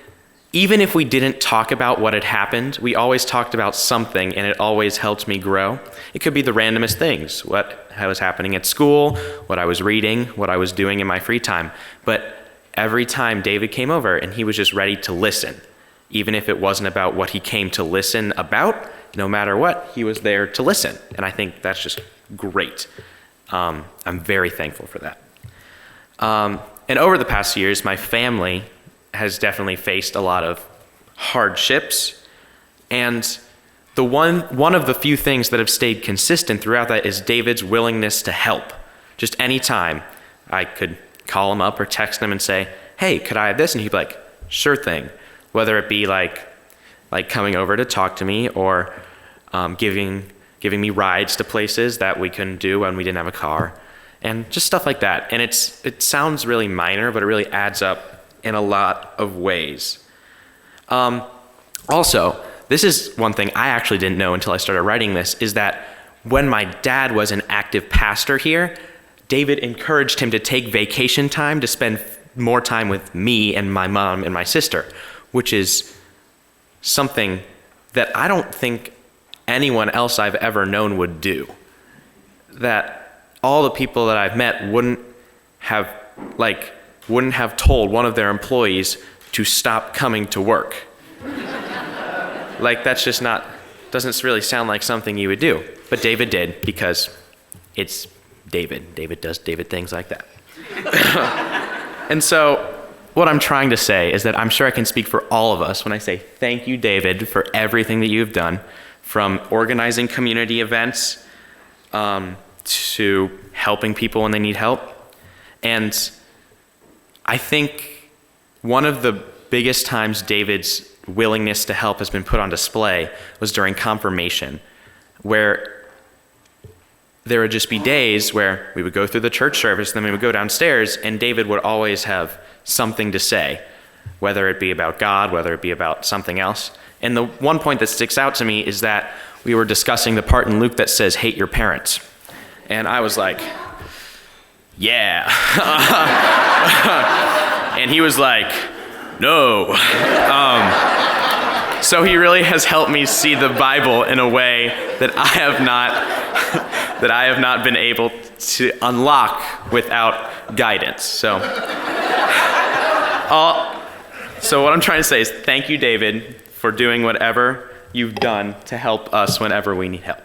U: even if we didn't talk about what had happened, we always talked about something, and it always helped me grow. It could be the randomest things, what was happening at school, what I was reading, what I was doing in my free time. But every time David came over, and he was just ready to listen, even if it wasn't about what he came to listen about, no matter what, he was there to listen. And I think that's just great. I'm very thankful for that. And over the past years, my family has definitely faced a lot of hardships. And the one of the few things that have stayed consistent throughout that is David's willingness to help. Just any time I could call him up or text him and say, hey, could I have this? And he'd be like, sure thing. Whether it be like coming over to talk to me or giving me rides to places that we couldn't do when we didn't have a car, and just stuff like that. And it sounds really minor, but it really adds up in a lot of ways. Also, this is one thing I actually didn't know until I started writing this, is that when my dad was an active pastor here, David encouraged him to take vacation time to spend more time with me and my mom and my sister, which is something that I don't think anyone else I've ever known would do. That all the people that I've met wouldn't have told one of their employees to stop coming to work. That's just doesn't really sound like something you would do. But David did, because it's David. David does David things like that. And so what I'm trying to say is that I'm sure I can speak for all of us when I say thank you, David, for everything that you've done, from organizing community events to helping people when they need help. And I think one of the biggest times David's willingness to help has been put on display was during confirmation, where there would just be days where we would go through the church service, then we would go downstairs, and David would always have something to say, whether it be about God, whether it be about something else. And the one point that sticks out to me is that we were discussing the part in Luke that says, hate your parents. And I was like, yeah. And he was like, no. So he really has helped me see the Bible in a way that I have not been able to unlock without guidance. So So what I'm trying to say is thank you, David, for doing whatever you've done to help us whenever we need help.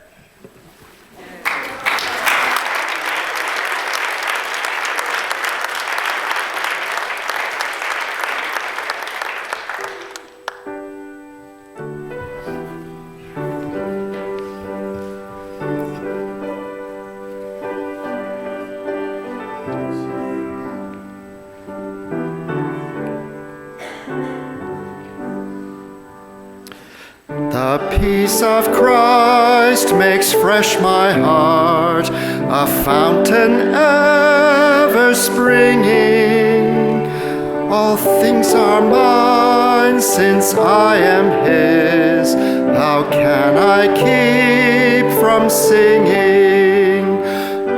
T: The peace of Christ makes fresh my heart, a fountain ever springing. All things are mine since I am His. How can I keep from singing?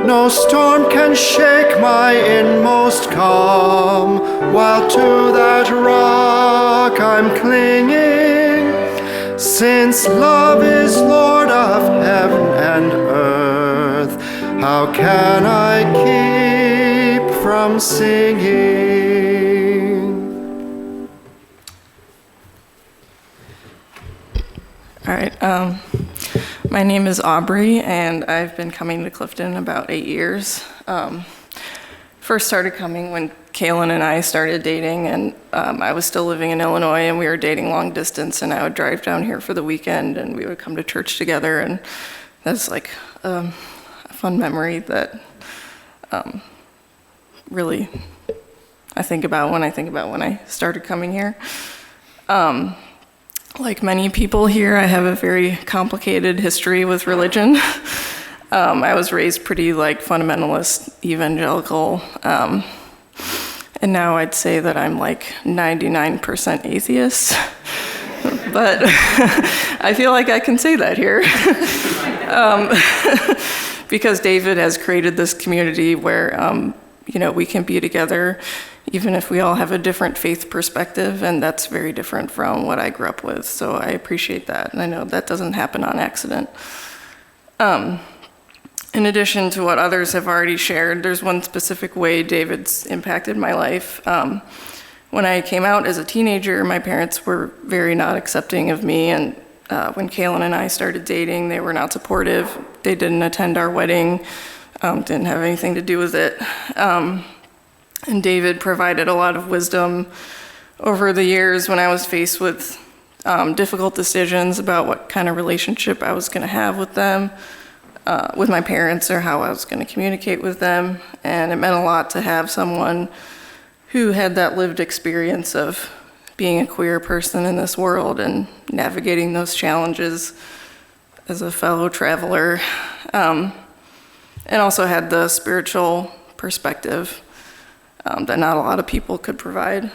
T: No storm can shake my inmost calm, while to that rock I'm clinging. Since love is Lord of heaven and earth, how can I keep from singing?
B: All right. My name is Aubrey, and I've been coming to Clifton about 8 years. First started coming when Kaylin and I started dating, and I was still living in Illinois, and we were dating long distance, and I would drive down here for the weekend, and we would come to church together, and that's like a fun memory that really I think about when I started coming here. Like many people here, I have a very complicated history with religion. I was raised pretty fundamentalist, evangelical, and now I'd say that I'm 99% atheist, but I feel like I can say that here. Because David has created this community where we can be together even if we all have a different faith perspective, and that's very different from what I grew up with, so I appreciate that, and I know that doesn't happen on accident. In addition to what others have already shared, there's one specific way David's impacted my life. When I came out as a teenager, my parents were very not accepting of me, and when Kaylin and I started dating, they were not supportive. They didn't attend our wedding, didn't have anything to do with it. And David provided a lot of wisdom over the years when I was faced with difficult decisions about what kind of relationship I was going to have with them, with my parents, or how I was going to communicate with them. And it meant a lot to have someone who had that lived experience of being a queer person in this world and navigating those challenges as a fellow traveler, and also had the spiritual perspective that not a lot of people could provide.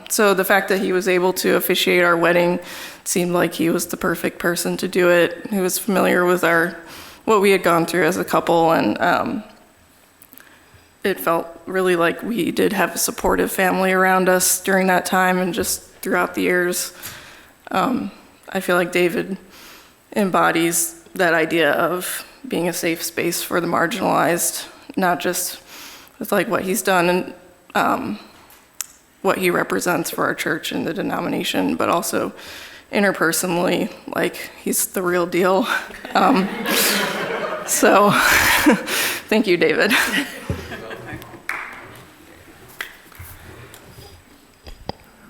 B: So the fact that he was able to officiate our wedding seemed like he was the perfect person to do it. He was familiar with what we had gone through as a couple, and it felt really like we did have a supportive family around us during that time and just throughout the years. I feel like David embodies that idea of being a safe space for the marginalized, not just with what he's done and what he represents for our church and the denomination, but also interpersonally, he's the real deal. So thank you, David.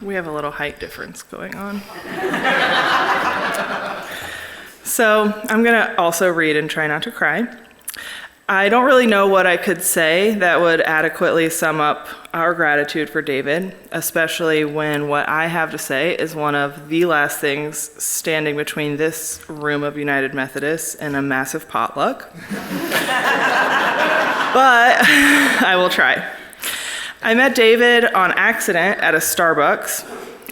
B: We have a little height difference going on. So I'm gonna also read and try not to cry. I don't really know what I could say that would adequately sum up our gratitude for David, especially when what I have to say is one of the last things standing between this room of United Methodists and a massive potluck. But I will try. I met David on accident at a Starbucks.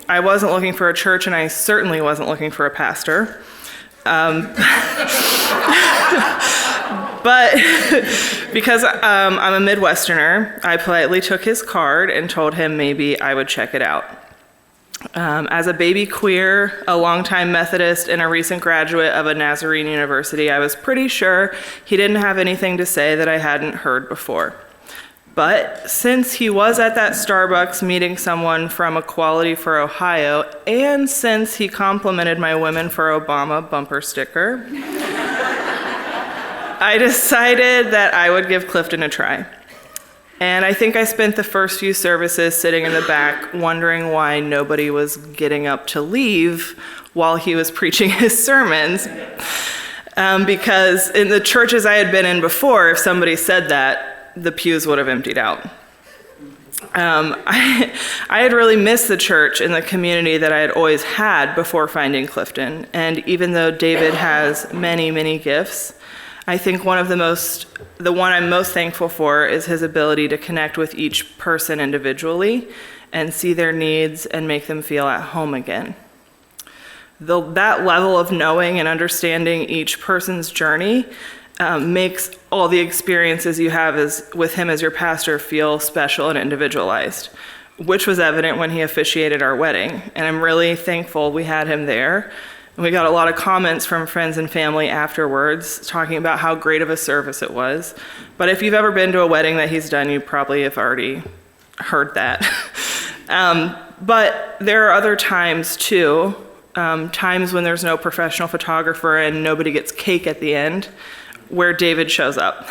B: I wasn't looking for a church, and I certainly wasn't looking for a pastor. But because I'm a Midwesterner, I politely took his card and told him maybe I would check it out. As a baby queer, a longtime Methodist, and a recent graduate of a Nazarene university, I was pretty sure he didn't have anything to say that I hadn't heard before. But since he was at that Starbucks meeting someone from Equality for Ohio, and since he complimented my Women for Obama bumper sticker, I decided that I would give Clifton a try. And I think I spent the first few services sitting in the back wondering why nobody was getting up to leave while he was preaching his sermons. Because in the churches I had been in before, if somebody said that, the pews would have emptied out. I had really missed the church and the community that I had always had before finding Clifton. And even though David has many, many gifts, I think the one I'm most thankful for is his ability to connect with each person individually and see their needs and make them feel at home again. That level of knowing and understanding each person's journey makes all the experiences you have with him as your pastor feel special and individualized, which was evident when he officiated our wedding. And I'm really thankful we had him there. And we got a lot of comments from friends and family afterwards talking about how great of a service it was. But if you've ever been to a wedding that he's done, you probably have already heard that. But there are other times too, times when there's no professional photographer and nobody gets cake at the end, where David shows up.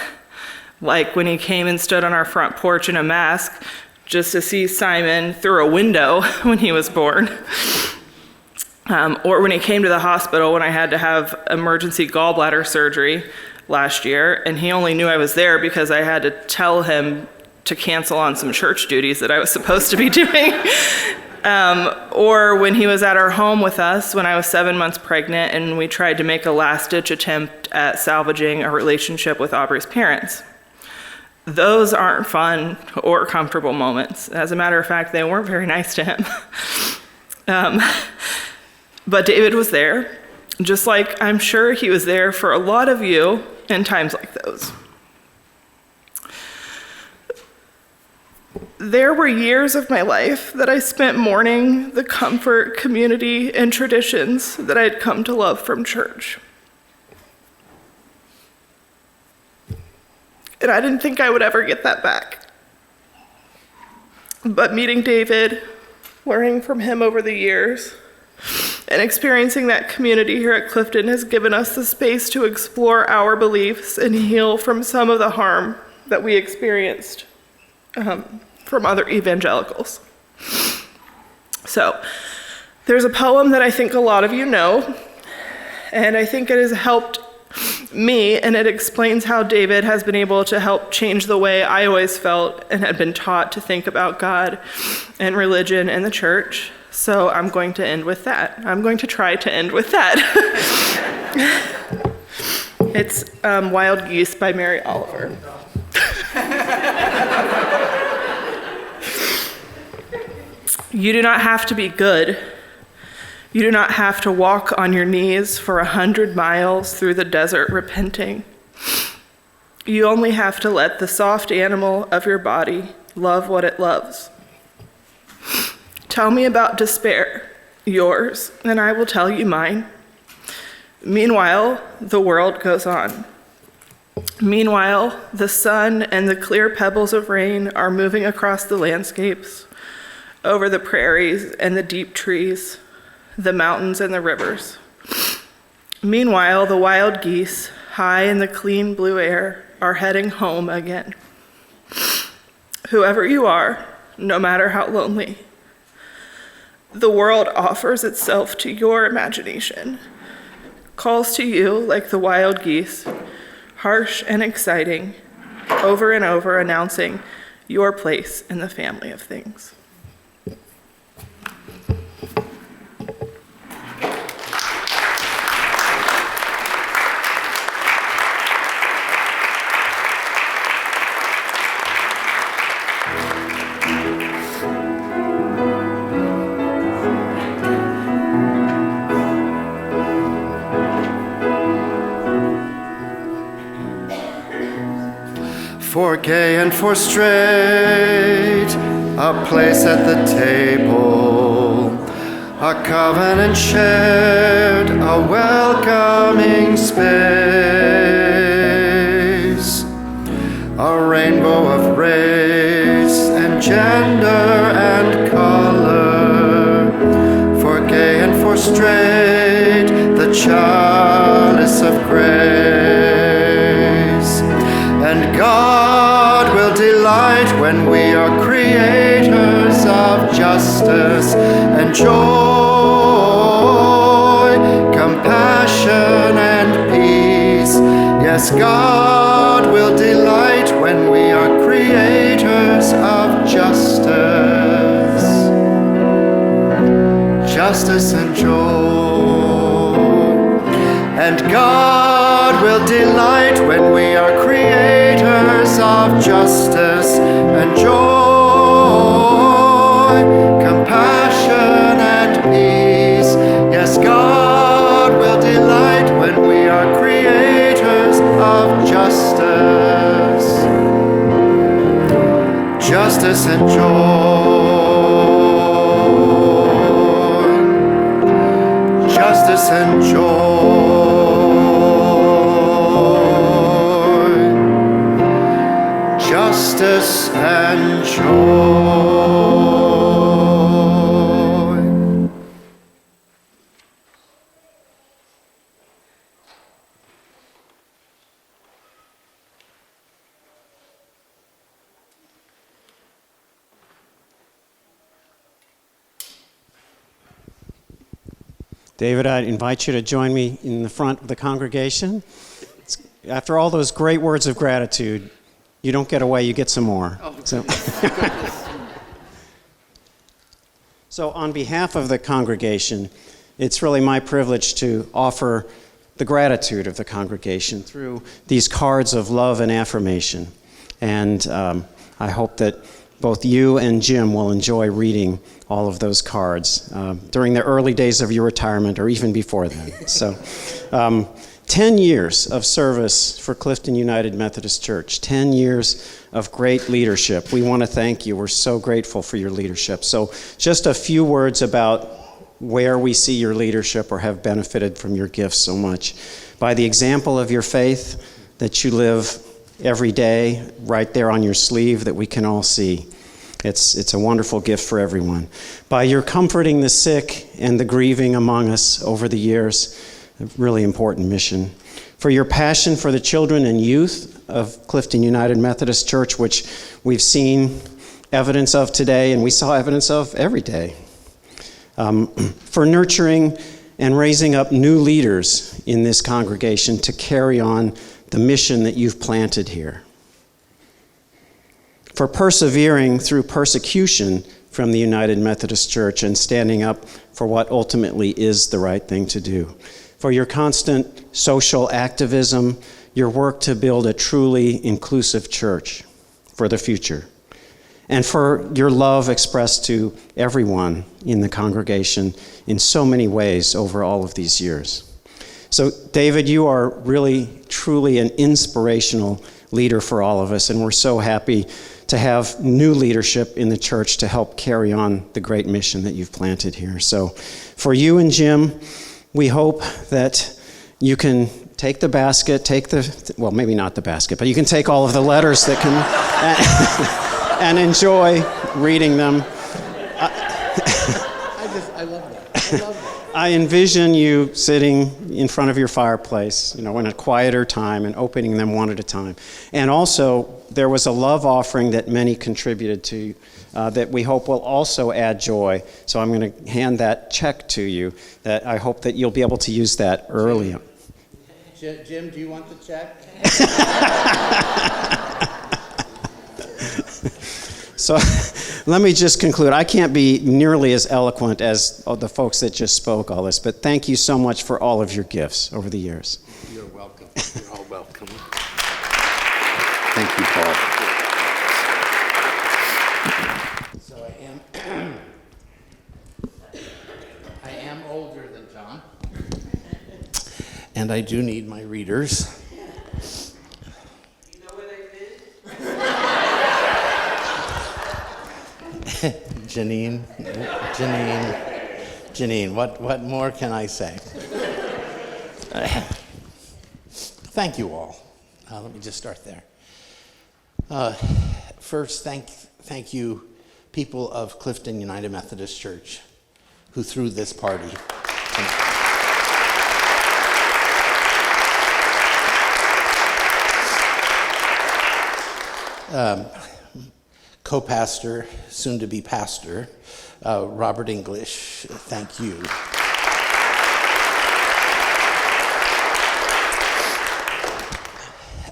B: Like when he came and stood on our front porch in a mask just to see Simon through a window when he was born. Or when he came to the hospital when I had to have emergency gallbladder surgery last year, and he only knew I was there because I had to tell him to cancel on some church duties that I was supposed to be doing. Or when he was at our home with us when I was 7 months pregnant and we tried to make a last-ditch attempt at salvaging a relationship with Aubrey's parents. Those aren't fun or comfortable moments. As a matter of fact, they weren't very nice to him. But David was there, just like I'm sure he was there for a lot of you in times like those. There were years of my life that I spent mourning the comfort, community, and traditions that I had come to love from church. And I didn't think I would ever get that back. But meeting David, learning from him over the years, and experiencing that community here at Clifton has given us the space to explore our beliefs and heal from some of the harm that we experienced from other evangelicals. So, there's a poem that I think a lot of you know, and I think it has helped me, and it explains how David has been able to help change the way I always felt and had been taught to think about God and religion and the church. So I'm going to end with that. I'm going to try to end with that. It's Wild Geese by Mary Oliver. You do not have to be good. You do not have to walk on your knees for 100 miles through the desert repenting. You only have to let the soft animal of your body love what it loves. Tell me about despair, yours, and I will tell you mine. Meanwhile, the world goes on. Meanwhile, the sun and the clear pebbles of rain are moving across the landscapes, over the prairies and the deep trees, the mountains and the rivers. Meanwhile, the wild geese, high in the clean blue air, are heading home again. Whoever you are, no matter how lonely, the world offers itself to your imagination, calls to you like the wild geese, harsh and exciting, over and over announcing your place in the family of things.
T: For gay and for straight, a place at the table, a covenant shared, a welcoming space, a rainbow of rays straight the chalice of grace. And God will delight when we are creators of justice and joy, compassion and peace. Yes, God will delight when we are creators of justice, justice and joy. And God will delight when we are creators of justice and joy, compassion and peace. Yes, God will delight when we are creators of justice, justice and joy, justice and joy, justice and joy.
C: David, I invite you to join me in the front of the congregation. After all those great words of gratitude, you don't get away, you get some more.
V: Oh,
C: So on behalf of the congregation, it's really my privilege to offer the gratitude of the congregation through these cards of love and affirmation. And I hope that both you and Jim will enjoy reading all of those cards during the early days of your retirement or even before then. So 10 years of service for Clifton United Methodist Church, 10 years of great leadership. We want to thank you. We're so grateful for your leadership. So just a few words about where we see your leadership or have benefited from your gifts so much. By the example of your faith that you live every day right there on your sleeve that we can all see. It's a wonderful gift for everyone. By your comforting the sick and the grieving among us over the years, a really important mission. For your passion for the children and youth of Clifton United Methodist Church, which we've seen evidence of today and we saw evidence of every day. For nurturing and raising up new leaders in this congregation to carry on the mission that you've planted here. For persevering through persecution from the United Methodist Church and standing up for what ultimately is the right thing to do. For your constant social activism, your work to build a truly inclusive church for the future. And for your love expressed to everyone in the congregation in so many ways over all of these years. So, David, you are really, truly an inspirational leader for all of us, and we're so happy to have new leadership in the church to help carry on the great mission that you've planted here. So, for you and Jim, we hope that you can take the basket, well, maybe not the basket, but you can take all of the letters that can, and enjoy reading them.
V: I love that.
C: I envision you sitting in front of your fireplace, in a quieter time and opening them one at a time. And also, there was a love offering that many contributed to that we hope will also add joy. So I'm going to hand that check to you that I hope that you'll be able to use that early.
V: Jim, do you want the check?
C: So let me just conclude. I can't be nearly as eloquent as the folks that just spoke all this, but thank you so much for all of your gifts over the years.
V: You're welcome. You're all welcome.
T: Thank you, Paul.
V: So I am older than John, and I do need my readers. Janine, what more can I say? Thank you all. Let me just start there. First, thank you, people of Clifton United Methodist Church, who threw this party tonight. co-pastor, soon-to-be pastor, Robert English. Thank you.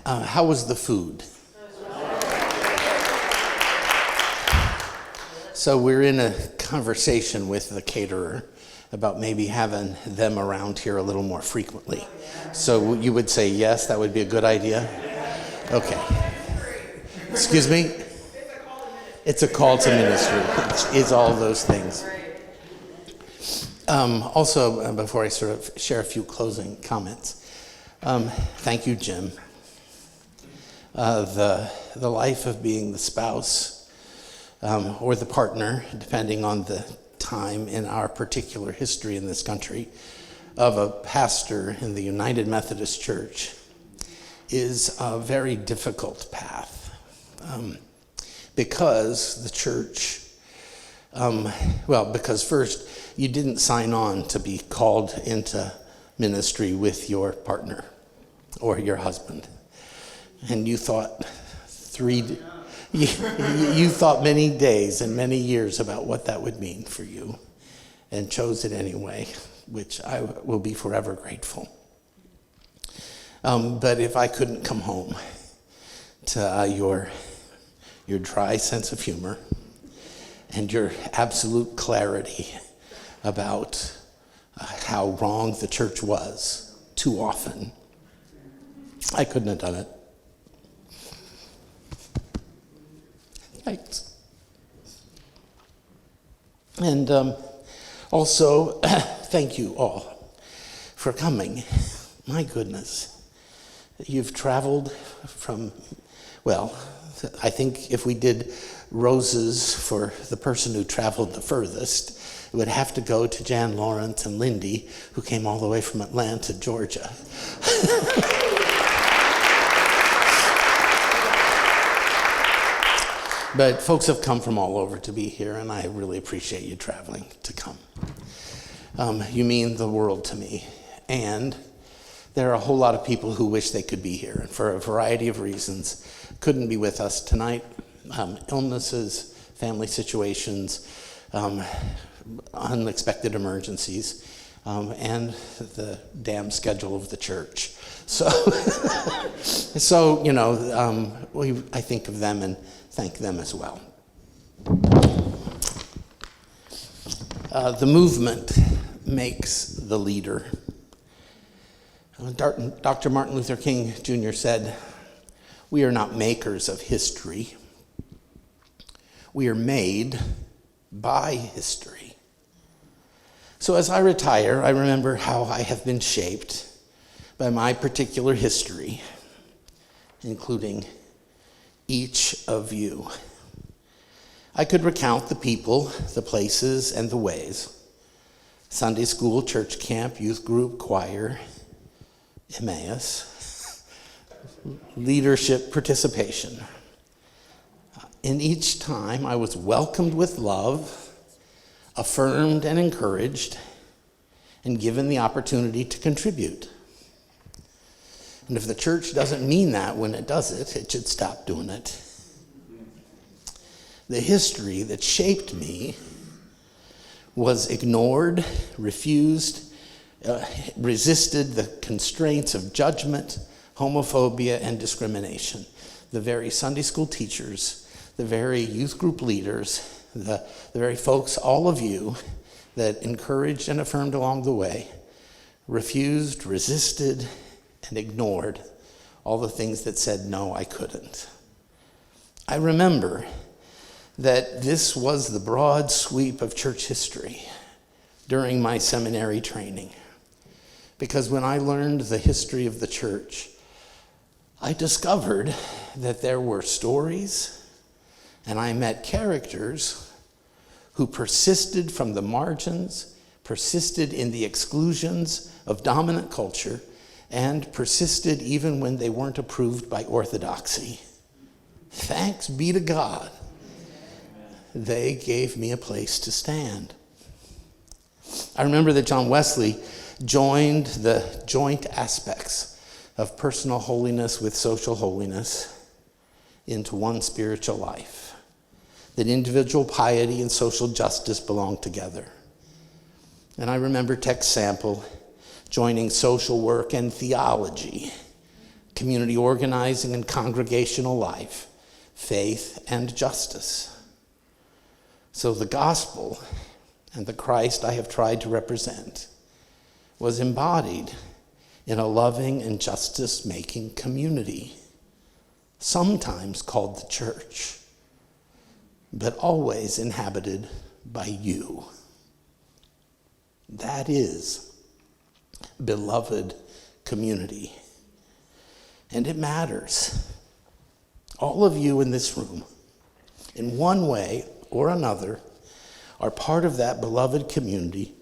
V: How was the food? So we're in a conversation with the caterer about maybe having them around here a little more frequently. So you would say yes, that would be a good idea? Okay. Excuse me? It's a call to ministry. It's all those things. Also, before I sort of share a few closing comments, thank you, Jim. The life of being the spouse or the partner, depending on the time in our particular history in this country, of a pastor in the United Methodist Church is a very difficult path because the church, because first, you didn't sign on to be called into ministry with your partner or your husband. And you thought you thought many days and many years about what that would mean for you and chose it anyway, which I will be forever grateful. But if I couldn't come home to your dry sense of humor and your absolute clarity about how wrong the church was too often, I couldn't have done it. Thanks. And also, thank you all for coming. My goodness, you've traveled from, I think if we did roses for the person who traveled the furthest, it would have to go to Jan Lawrence and Lindy, who came all the way from Atlanta, Georgia. But folks have come from all over to be here, and I really appreciate you traveling to come. You mean the world to me. And there are a whole lot of people who wish they could be here, and for a variety of reasons, couldn't be with us tonight. Illnesses, family situations, unexpected emergencies, and the damn schedule of the church. So, I think of them and thank them as well. The movement makes the leader. Dr. Martin Luther King Jr. said, "We are not makers of history. We are made by history." So as I retire, I remember how I have been shaped by my particular history, including each of you. I could recount the people, the places, and the ways. Sunday school, church camp, youth group, choir, Emmaus, leadership, participation. In each time, I was welcomed with love, affirmed and encouraged, and given the opportunity to contribute. And if the church doesn't mean that when it does it, it should stop doing it. The history that shaped me was ignored, refused, resisted the constraints of judgment, homophobia, and discrimination. The very Sunday school teachers, the very youth group leaders, the very folks, all of you, that encouraged and affirmed along the way, refused, resisted, and ignored all the things that said, no, I couldn't. I remember that this was the broad sweep of church history during my seminary training. Because when I learned the history of the church, I discovered that there were stories, and I met characters who persisted from the margins, persisted in the exclusions of dominant culture, and persisted even when they weren't approved by orthodoxy. Thanks be to God, they gave me a place to stand. I remember that John Wesley joined the joint aspects of personal holiness with social holiness into one spiritual life, that individual piety and social justice belong together. And I remember Tex Sample joining social work and theology, community organizing and congregational life, faith and justice. So the gospel and the Christ I have tried to represent was embodied in a loving and justice-making community, sometimes called the church, but always inhabited by you. That is beloved community. And it matters. All of you in this room, in one way or another, are part of that beloved community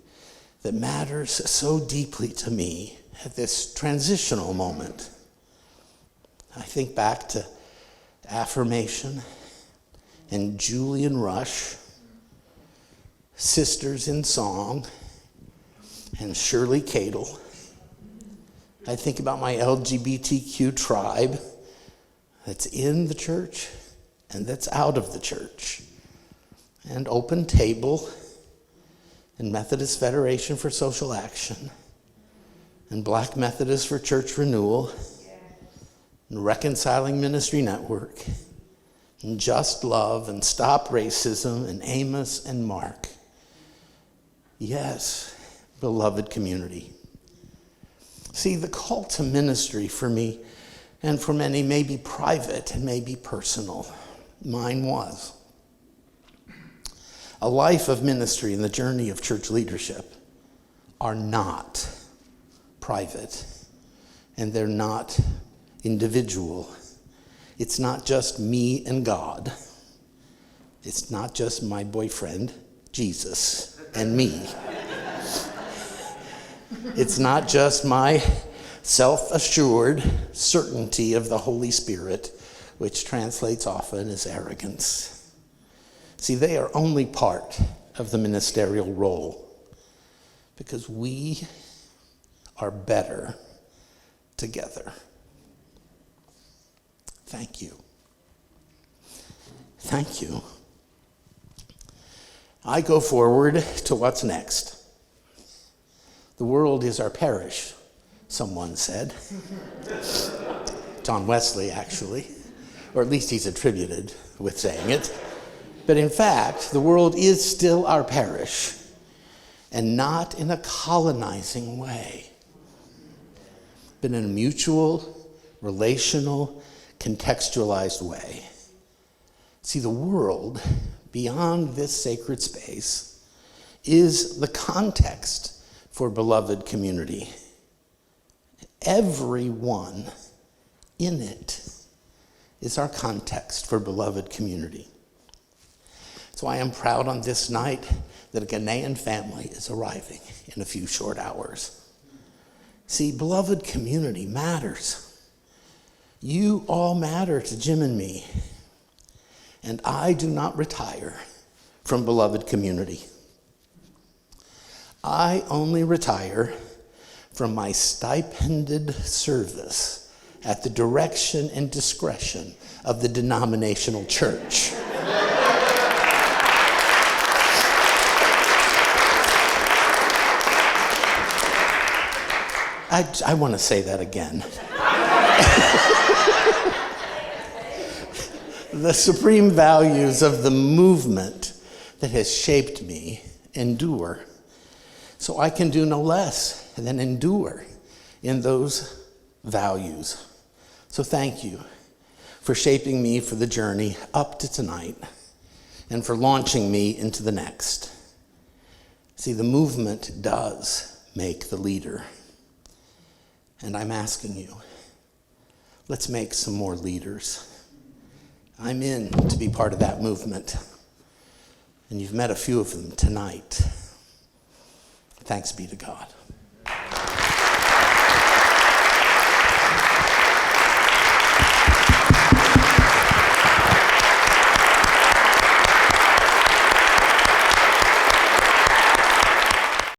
V: that matters so deeply to me at this transitional moment. I think back to Affirmation and Julian Rush, Sisters in Song, and Shirley Cadle. I think about my LGBTQ tribe that's in the church and that's out of the church, and Open Table, and Methodist Federation for Social Action, and Black Methodist for Church Renewal, and Reconciling Ministry Network, and Just Love, and Stop Racism, and Amos and Mark. Yes, beloved community. See, the call to ministry for me and for many may be private and may be personal. Mine was. A life of ministry and the journey of church leadership are not private, and they're not individual. It's not just me and God. It's not just my boyfriend, Jesus, and me. It's not just my self-assured certainty of the Holy Spirit, which translates often as arrogance. See, they are only part of the ministerial role because we are better together. Thank you. Thank you. I go forward to what's next. The world is our parish, someone said. John Wesley, actually, or at least he's attributed with saying it. But in fact, the world is still our parish, and not in a colonizing way, but in a mutual, relational, contextualized way. See, the world, beyond this sacred space, is the context for beloved community. Everyone in it is our context for beloved community. So I am proud on this night that a Ghanaian family is arriving in a few short hours. See, beloved community matters. You all matter to Jim and me. And I do not retire from beloved community. I only retire from my stipended service at the direction and discretion of the denominational church. I want to say that again. The supreme values of the movement that has shaped me endure. So I can do no less than endure in those values. So thank you for shaping me for the journey up to tonight and for launching me into the next. See, the movement does make the leader. And I'm asking you, let's make some more leaders. I'm in to be part of that movement. And you've met a few of them tonight. Thanks be to God.